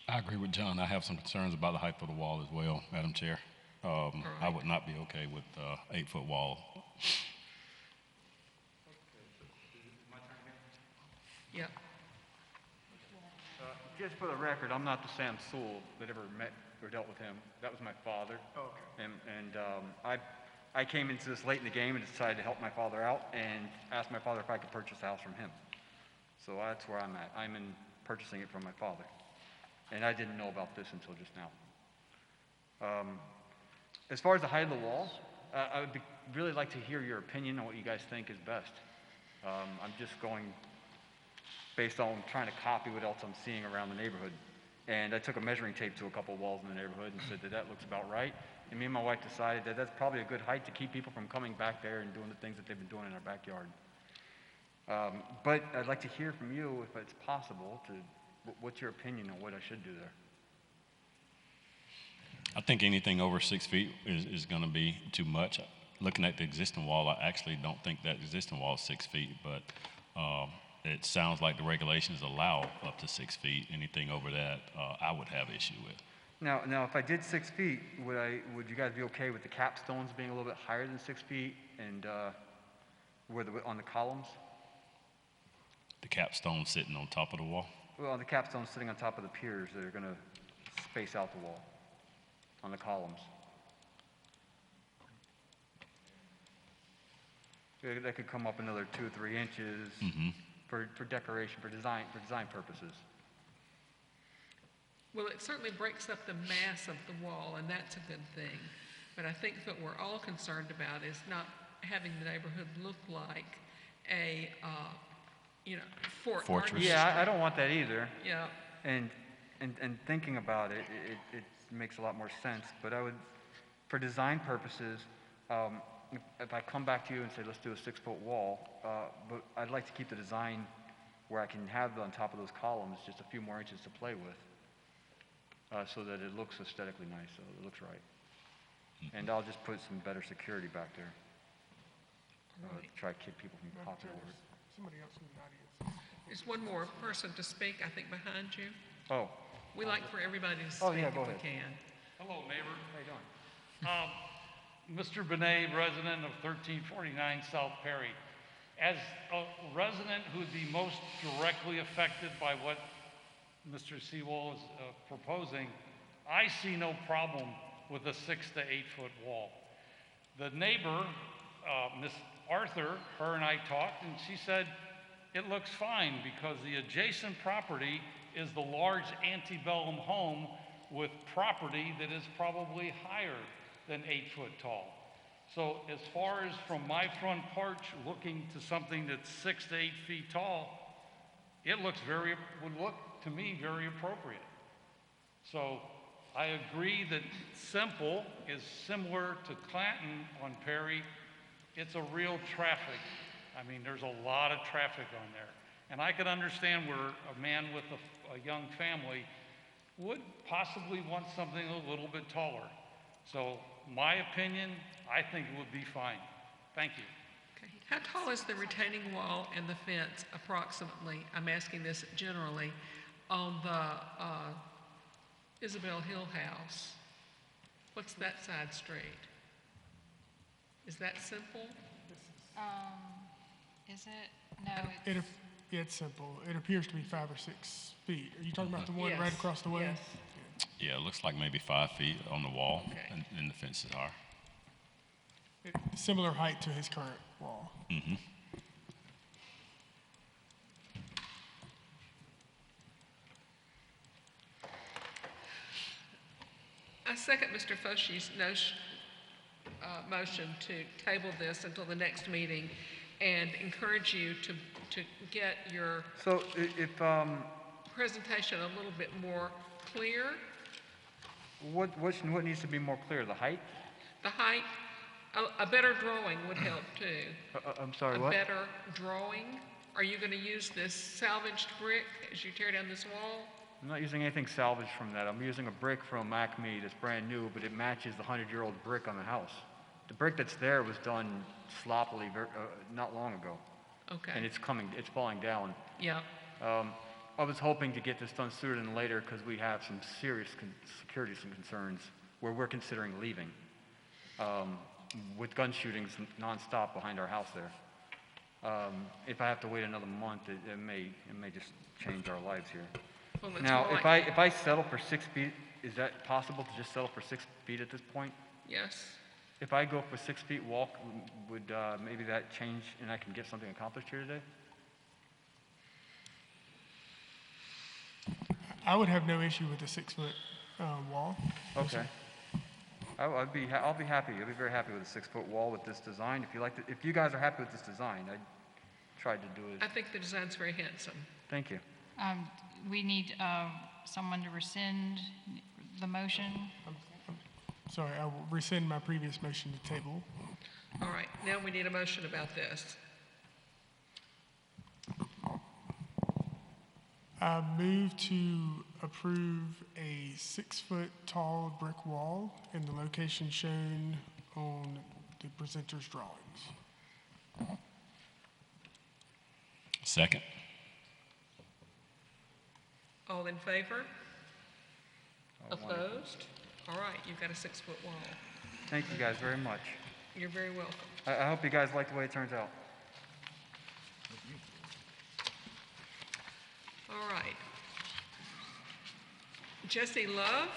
I agree with John. I have some concerns about the height of the wall as well, Madam Chair. I would not be okay with 8-foot wall. Yep. Just for the record, I'm not the Sam Sewell that ever met or dealt with him. That was my father. Oh, okay. And I came into this late in the game and decided to help my father out and asked my father if I could purchase the house from him. So that's where I'm at. I'm in purchasing it from my father. And I didn't know about this until just now. As far as the height of the wall, I would really like to hear your opinion on what you guys think is best. I'm just going based on trying to copy what else I'm seeing around the neighborhood. And I took a measuring tape to a couple of walls in the neighborhood and said that looks about right. And me and my wife decided that that's probably a good height to keep people from coming back there and doing the things that they've been doing in our backyard. But I'd like to hear from you, if it's possible, what's your opinion on what I should do there? I think anything over 6 feet is going to be too much. Looking at the existing wall, I actually don't think that existing wall is 6 feet, but it sounds like the regulations allow up to 6 feet. Anything over that, I would have issue with. Now, if I did 6 feet, would you guys be okay with the capstones being a little bit higher than 6 feet and on the columns? The capstone sitting on top of the wall? Well, the capstones sitting on top of the piers that are going to space out the wall on the columns. That could come up another 2 or 3 inches for decoration, for design purposes. Well, it certainly breaks up the mass of the wall, and that's a good thing. But I think what we're all concerned about is not having the neighborhood look like a, Fortress. Yeah, I don't want that either. Yeah. And thinking about it, it makes a lot more sense. But I would, for design purposes, if I come back to you and say, let's do a 6-foot wall, but I'd like to keep the design where I can have on top of those columns just a few more inches to play with, so that it looks aesthetically nice, so it looks right. And I'll just put some better security back there. To try to keep people from popping over it. Somebody else in the audience. There's one more person to speak, I think, behind you. Oh. We like for everybody to speak Oh, yeah, go if we ahead. can. Hello, neighbor. How you doing? Mr. Benet, resident of 1349 South Perry. As a resident who'd be most directly affected by what Mr. Sewell is proposing, I see no problem with a 6 to 8 foot wall. The neighbor, Miss Arthur, her and I talked, and she said it looks fine because the adjacent property is the large antebellum home with property that is probably higher than 8 foot tall. So as far as from my front porch looking to something that's 6 to 8 feet tall, it would look to me very appropriate. So I agree that Simple is similar to Clanton on Perry. It's a real traffic I mean, there's a lot of traffic on there. And I could understand where a man with a young family would possibly want something a little bit taller. So my opinion, I think it would be fine. Thank you. Okay. How tall is the retaining wall and the fence approximately? I'm asking this generally on the Isabel Hill house. What's that side street? Is that simple? Is it? No, It's simple. It appears to be 5 or 6 feet. Are you talking about the one Yes. right across the way? Yes. Yeah, it looks like maybe 5 feet on the wall, Okay. and the fences are. Similar height to his current wall. Mm-hmm. I second Mr. Foshi's motion to table this until the next meeting and encourage you to get your So if, presentation a little bit more clear. what needs to be more clear, the height? The height, a better drawing would help too. I'm sorry, A what? better drawing. Are you going to use this salvaged brick as you tear down this wall? I'm not using anything salvaged from that. I'm using a brick from Acme that's brand new, but it matches the 100-year-old brick on the house. The brick that's there was done sloppily not long ago. Okay. And it's falling down. Yeah. I was hoping to get this done sooner than later because we have some serious security concerns where we're considering leaving. With gun shootings nonstop behind our house there. If I have to wait another month, it may just change our lives here. Well, it's Now, more if like- I settle for 6 feet, is that possible to just settle for 6 feet at this point? Yes. If I go for 6 feet walk, would maybe that change and I can get something accomplished here today? I would have no issue with the 6-foot wall. Okay. I'll be happy. I'll be very happy with a 6-foot wall with this design. If you guys are happy with this design, I tried to do it. I think the design's very handsome. Thank you. we need someone to rescind the motion. Sorry, I will rescind my previous motion to table. All right, now we need a motion about this. I move to approve a 6-foot tall brick wall in the location shown on the presenter's drawings. Second. All in favor? Opposed? All right, you've got a 6-foot wall. Thank you guys very much. You're very welcome. I hope you guys like the way it turns out. All right. Jesse Love,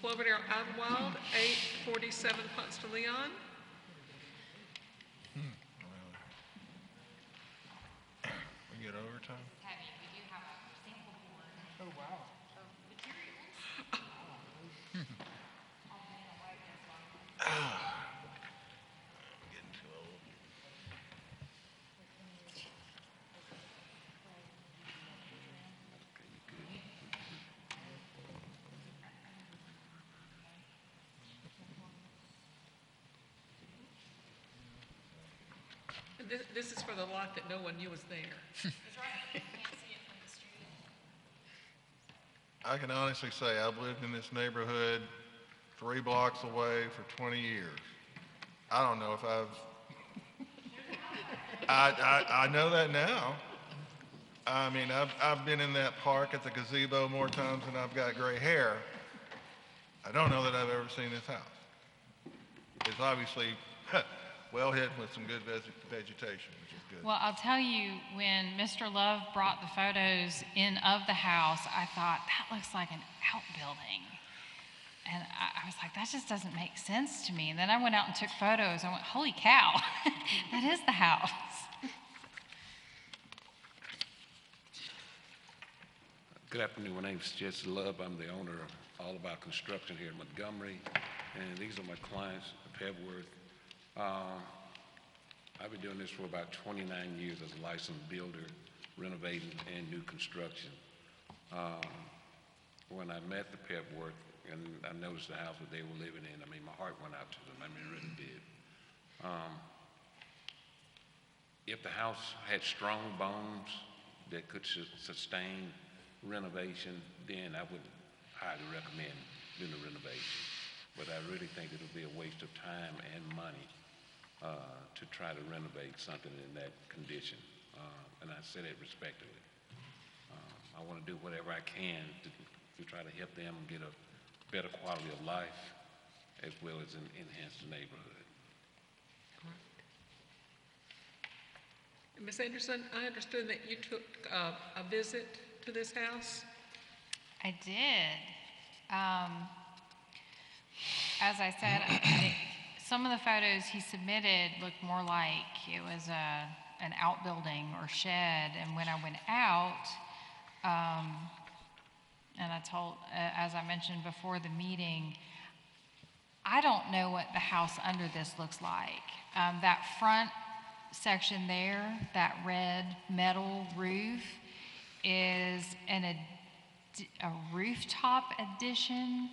Cloverdale Idlewild, 847 Ponce de Leon. We get overtime? Oh, wow. I'm getting too old. This is for the lot that no one knew was there. I can honestly say I've lived in this neighborhood 3 blocks away for 20 years. I don't know if I know that now. I mean, I've been in that park at the gazebo more times than I've got gray hair. I don't know that I've ever seen this house. It's obviously well hidden with some good vegetation, which is good. Well, I'll tell you, when Mr. Love brought the photos in of the house, I thought, that looks like an outbuilding. And I was like, that just doesn't make sense to me. And then I went out and took photos. I went, holy cow, that is the house. Good afternoon. My name is Jesse Love. I'm the owner of All About Construction here in Montgomery. And these are my clients, Pebworth. I've been doing this for about 29 years as a licensed builder, renovating and new construction. When I met the Pebworth and I noticed the house that they were living in, I mean, my heart went out to them. I mean, it really did. if the house had strong bones that could sustain renovation, then I would highly recommend doing the renovation. But I really think it'll be a waste of time and money to try to renovate something in that condition. And I say that respectfully. I want to do whatever I can to try to help them get a better quality of life as well as enhance the neighborhood. Ms. Anderson, I understood that you took a visit to this house? I did. As I said, some of the photos he submitted looked more like it was an outbuilding or shed. And when I went out, and I told, as I mentioned before the meeting, I don't know what the house under this looks like. That front section there, that red metal roof, is a rooftop addition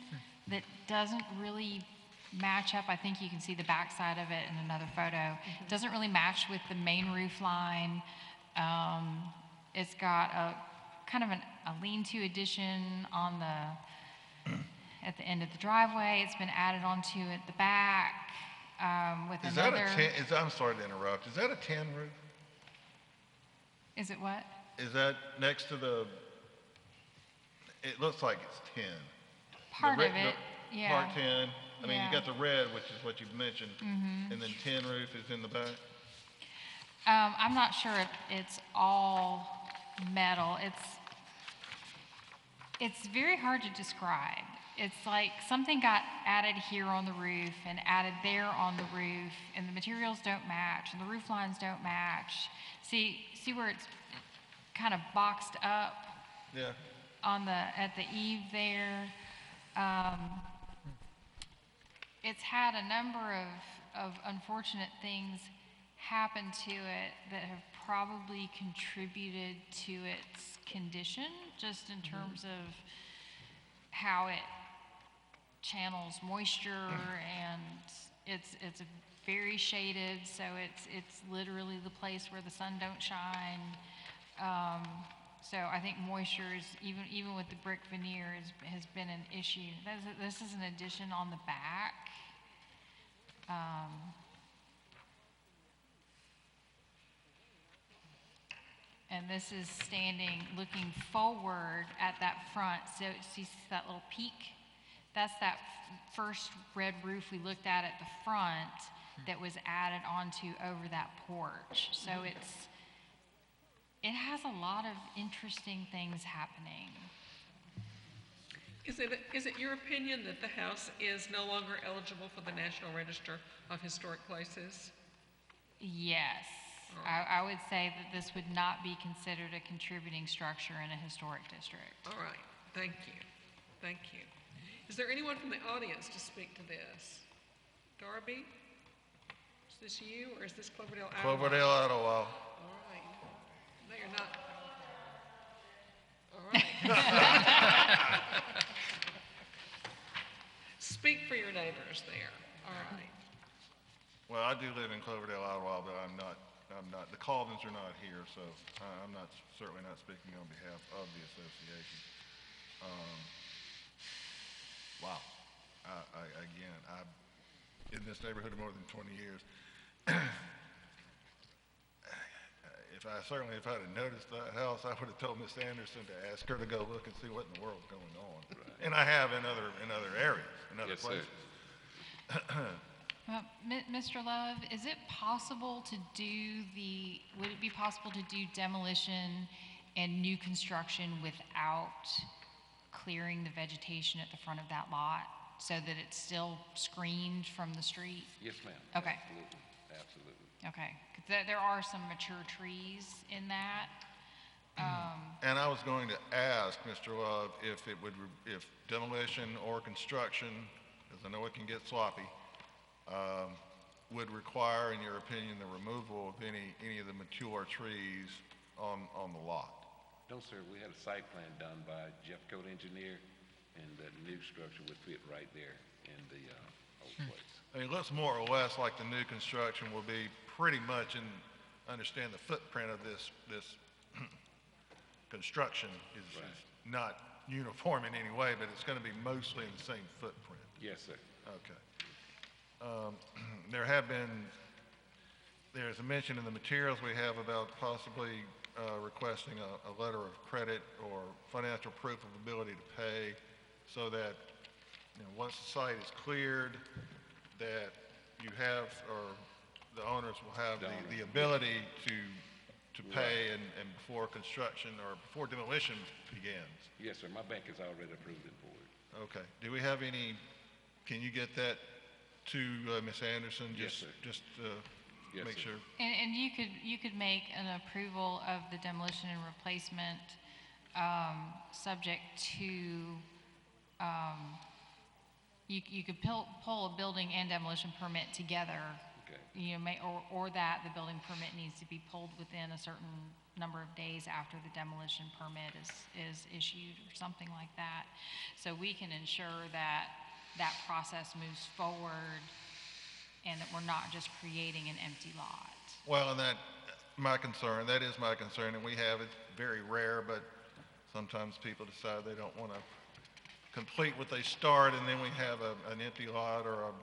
that doesn't really match up. I think you can see the backside of it in another photo. It doesn't really match with the main roof line. It's got a kind of a lean-to addition on at the end of the driveway. It's been added onto at the back with Is another. that a tin, I'm sorry to interrupt. Is that a tin roof? Is it what? Is that next to the? It looks like it's tin. Part of it, yeah. Part tin. I mean, Yeah. you got the red, which is what you've mentioned, and then tin roof is in the back. I'm not sure if it's all metal. It's very hard to describe. It's like something got added here on the roof and added there on the roof, and the materials don't match, and the roof lines don't match. See where it's kind of boxed up? Yeah. At the eave there. It's had a number of unfortunate things happen to it that have probably contributed to its condition, just in terms of how it channels moisture, and it's very shaded, so it's literally the place where the sun don't shine. So I think moisture is, even with the brick veneer, has been an issue. This is an addition on the back. And this is looking forward at that front. So see that little peak? That's that first red roof we looked at the front that was added onto over that porch. So it has a lot of interesting things happening. Is it your opinion that the house is no longer eligible for the National Register of Historic Places? Yes. I would say that this would not be considered a contributing structure in a historic district. All right, thank you. Thank you. Is there anyone from the audience to speak to this? Darby? Is this you, or is this Cloverdale Idlewild? Cloverdale Idlewild. All right. No, you're not. All right. Speak for your neighbors there. All right. Well, I do live in Cloverdale Idlewild, but I'm not, the Colvins are not here, so I'm certainly not speaking on behalf of the association. Wow. I've in this neighborhood more than 20 years. If I had noticed that house, I would have told Miss Anderson to ask her to go look and see what in the world's going on. Right. And I have in other areas, in other places. Well, Mr. Love, is it possible to would it be possible to do demolition and new construction without clearing the vegetation at the front of that lot so that it's still screened from the street? Yes, ma'am. Okay. Absolutely. Okay, 'cause there are some mature trees in that. And I was going to ask Mr. Love if demolition or construction, because I know it can get sloppy, would require, in your opinion, the removal of any of the mature trees on the lot. No, sir. We had a site plan done by Jeff Code Engineer, and the new structure would fit right there in the old place. I mean, it looks more or less like the new construction will be pretty much in understand the footprint of this construction is not uniform in any way, but it's going to be mostly in the same footprint. Yes, sir. Okay. There's a mention in the materials we have about possibly requesting a letter of credit or financial proof of ability to pay, so that, once the site is cleared, that you have, or the owners will have the ability to pay and before construction or before demolition begins. Yes, sir. My bank has already approved it for it. Okay. Do we have any, can you get that to Ms. Anderson? Yes, sir. Just Yes, make sir. sure. And you could make an approval of the demolition and replacement, subject to, you could pull a building and demolition permit together. Okay. Or that the building permit needs to be pulled within a certain number of days after the demolition permit is issued, or something like that. So we can ensure that that process moves forward and that we're not just creating an empty lot. Well, and that is my concern, and we have, it's very rare, but sometimes people decide they don't want to complete what they start, and then we have an empty lot or a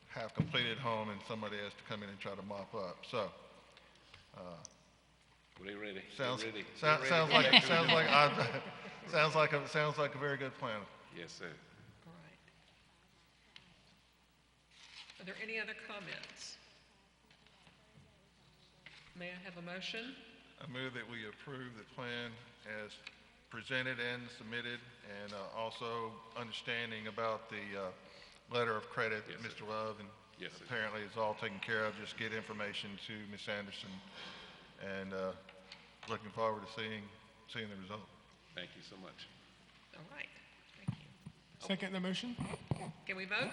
half-completed home, and somebody has to come in and try to mop up. So, Well, they ready. sounds They ready. sounds They sounds ready. like sounds like a very good plan. Yes, sir. All right. Are there any other comments? May I have a motion? I move that we approve the plan as presented and submitted, and also understanding about the letter of credit that Yes, Mr. Love and Yes, sir. apparently is all taken care of. Just get information to Ms. Anderson, and looking forward to seeing the result. Thank you so much. All right. Thank you. Second the motion? Can we vote?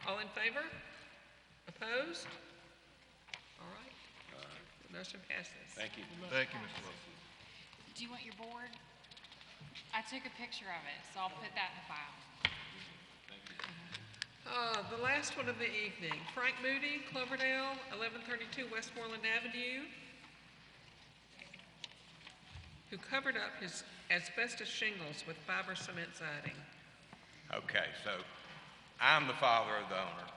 All in favor? Opposed? All right. The motion passes. Thank you. Thank you, Mr. Love. Do you want your board? I took a picture of it, so I'll put that in the file. The last one of the evening, Frank Moody, Cloverdale, 1132 Westmoreland Avenue, who covered up his asbestos shingles with fiber cement siding. Okay, so I'm the father of the owner.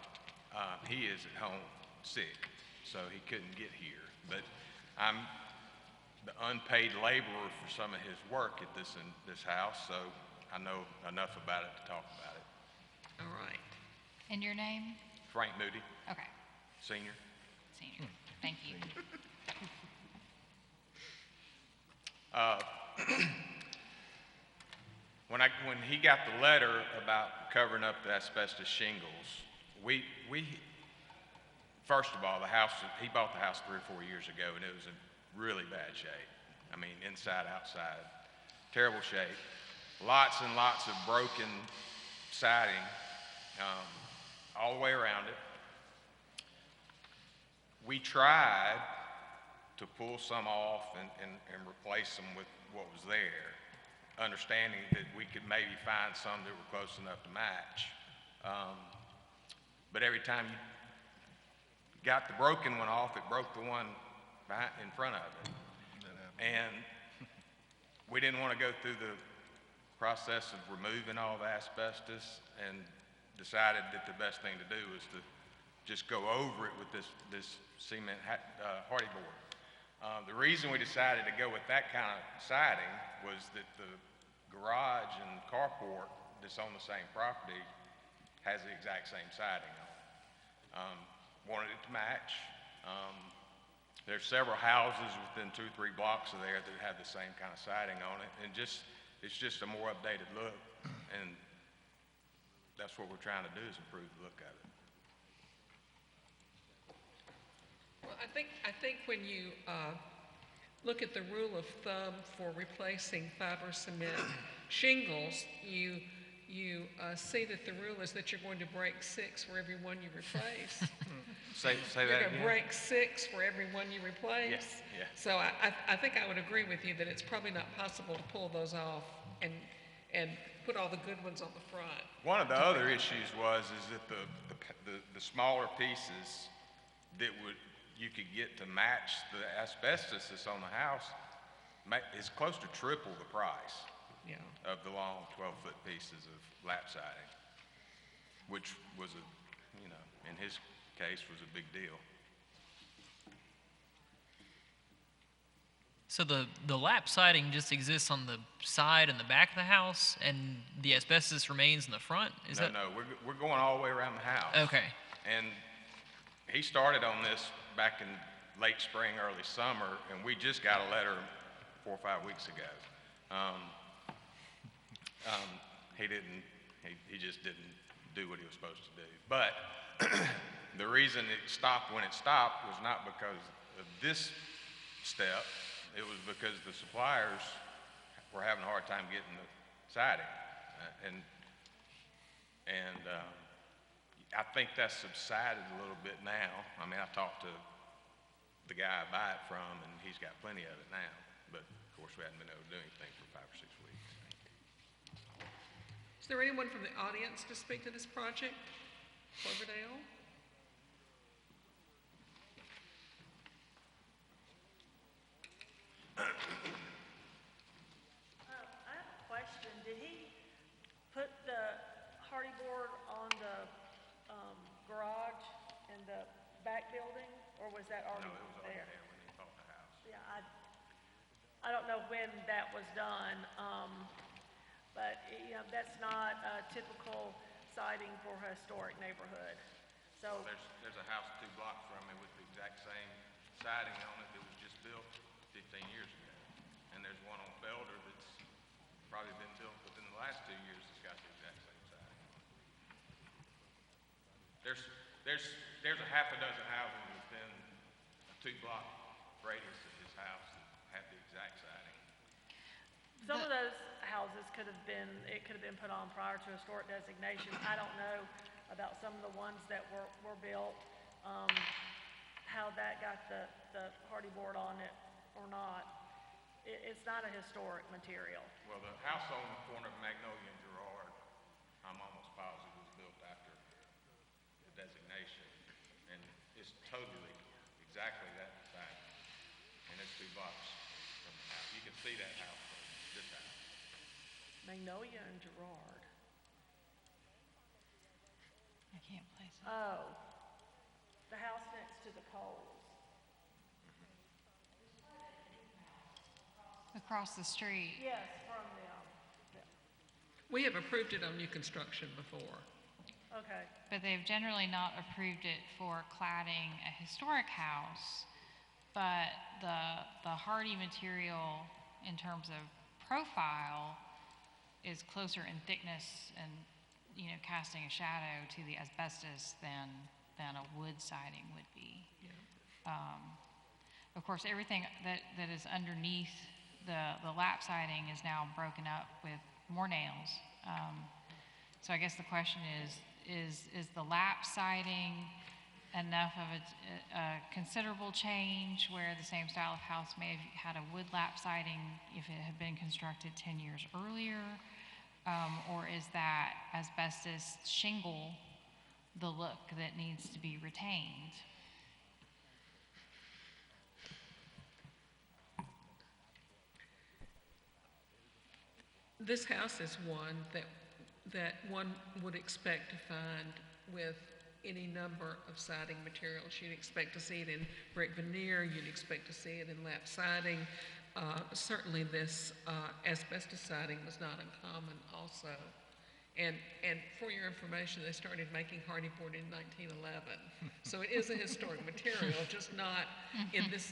He is at home sick, so he couldn't get here. But I'm the unpaid laborer for some of his work at this house, so I know enough about it to talk about it. All right. And your name? Frank Moody, Okay, Senior. senior. Thank you. When he got the letter about covering up the asbestos shingles, we first of all, he bought the house 3 or 4 years ago, and it was in really bad shape. I mean, inside, outside, terrible shape. Lots and lots of broken siding all the way around it. We tried to pull some off and replace them with what was there, understanding that we could maybe find some that were close enough to match. But every time you got the broken one off, it broke the one in front of it. And we didn't want to go through the process of removing all the asbestos, and decided that the best thing to do was to just go over it with this cement hardy board. The reason we decided to go with that kind of siding was that the garage and carport that's on the same property has the exact same siding on it. Wanted it to match. There's several houses within 2 or 3 blocks of there that have the same kind of siding on it, and it's just a more updated look, and that's what we're trying to do, is improve the look of it. Well, I think when you look at the rule of thumb for replacing fiber cement shingles, you see that the rule is that you're going to break 6 for every one you replace. Say You're that going to again. break 6 for every one you replace. Yes, yeah. So I think I would agree with you that it's probably not possible to pull those off and put all the good ones on the front. One of the other issues is that the smaller pieces that you could get to match the asbestos that's on the house, it's close to triple the price Yeah. of the long 12-foot pieces of lap siding, which was in his case, was a big deal. So the lap siding just exists on the side and the back of the house, and the asbestos remains in the front? No, we're going all the way around the house. Okay. And he started on this back in late spring, early summer, and we just got a letter 4 or 5 weeks ago. He just didn't do what he was supposed to do. But the reason it stopped when it stopped was not because of this step. It was because the suppliers were having a hard time getting the siding. I think that's subsided a little bit now. I mean, I talked to the guy I buy it from, and he's got plenty of it now. But, of course, we hadn't been able to do anything for 5 or 6 weeks. Is there anyone from the audience to speak to this project? Cloverdale? I have a question. Did he put the hardy board on the garage in the back building, or was that already No, it was there? already there when he bought the house. Yeah, I don't know when that was done, but that's not a typical siding for a historic neighborhood. So Well, there's a house 2 blocks from me with the exact same siding on it that was just built 15 years ago. And there's one on Felder that's probably been built within the last 2 years that's got the exact same siding on it. There's a half a dozen houses within a 2-block radius of his house that have the exact siding. some of those houses could have been put on prior to historic designation. I don't know about some of the ones that were built, how that got the hardy board on it or not. It's not a historic material. Well, the house on the corner of Magnolia and Gerard, I'm almost positive was built after the designation. And it's totally exactly that size. And it's 2 blocks from the house. You can see that house from this house. Magnolia and Gerard. I can't place it. Oh, the house next to the Coles. Across the street. Yes, from the, We have approved it on new construction before. okay. But they've generally not approved it for cladding a historic house, but the hardy material in terms of profile is closer in thickness and, casting a shadow to the asbestos than a wood siding would be. Of course, everything that is underneath the lap siding is now broken up with more nails. So I guess the question is the lap siding enough of a considerable change where the same style of house may have had a wood lap siding if it had been constructed 10 years earlier? Or is that asbestos shingle the look that needs to be retained? This house is one that one would expect to find with any number of siding materials. You'd expect to see it in brick veneer, you'd expect to see it in lap siding. Certainly this asbestos siding was not uncommon also. And for your information, they started making hardy board in 1911. So it is a historic material, just not in this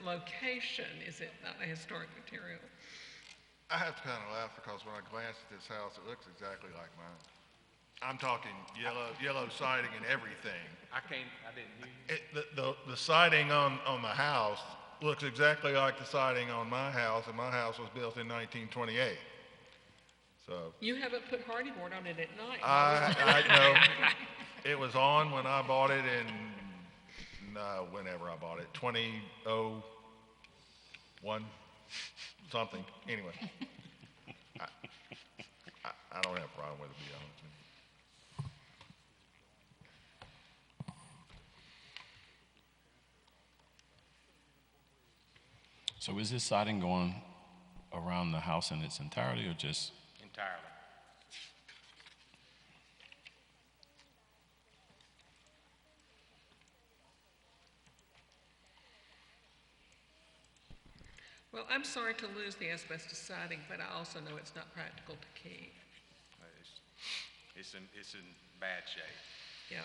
location is it not a historic material. I have to kind of laugh because when I glance at this house, it looks exactly like mine. I'm talking yellow siding and everything. I didn't hear you. The siding on the house looks exactly like the siding on my house, and my house was built in 1928. So You haven't put hardy board on it at night. I know it was on when I bought it whenever I bought it, 2001, something. Anyway, I don't have a problem with it, to be honest with you. So is this siding going around the house in its entirety or just? Entirely. Well, I'm sorry to lose the asbestos siding, but I also know it's not practical to keep. It's in bad shape. Yeah.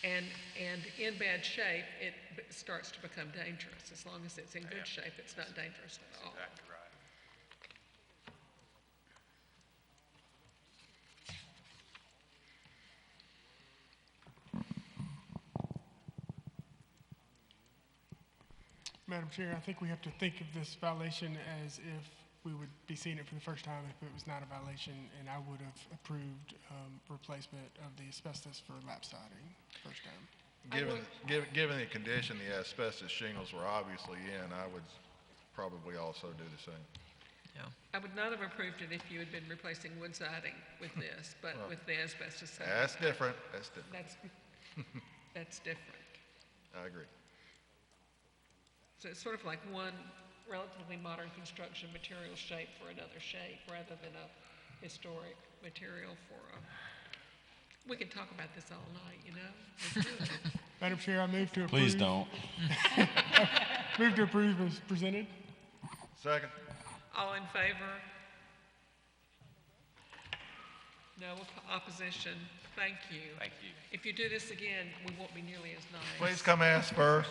And in bad shape, it starts to become dangerous. As long as it's in good shape, it's not dangerous at all. Exactly right. Madam Chair, I think we have to think of this violation as if we would be seeing it for the first time if it was not a violation, and I would have approved replacement of the asbestos for lap siding first time. Given the condition the asbestos shingles were obviously in, I would probably also do the same. Yeah. I would not have approved it if you had been replacing wood siding with this, but Well, with the asbestos siding. That's different. That's different. That's different. I agree. So it's sort of like one relatively modern construction material shape for another shape rather than a historic material for a. We can talk about this all night, you know? Let's do it. Madam Chair, I move to approve. Please don't. Move to approve as presented. Second. All in favor? No opposition. Thank you. Thank you. If you do this again, we won't be nearly as nice. Please come ask first.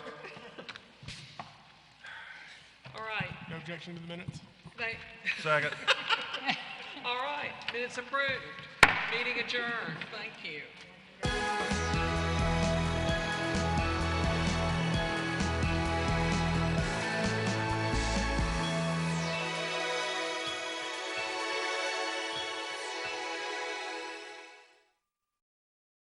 All right. No objection to the minutes. Second. All right. Minutes approved. Meeting adjourned. Thank you.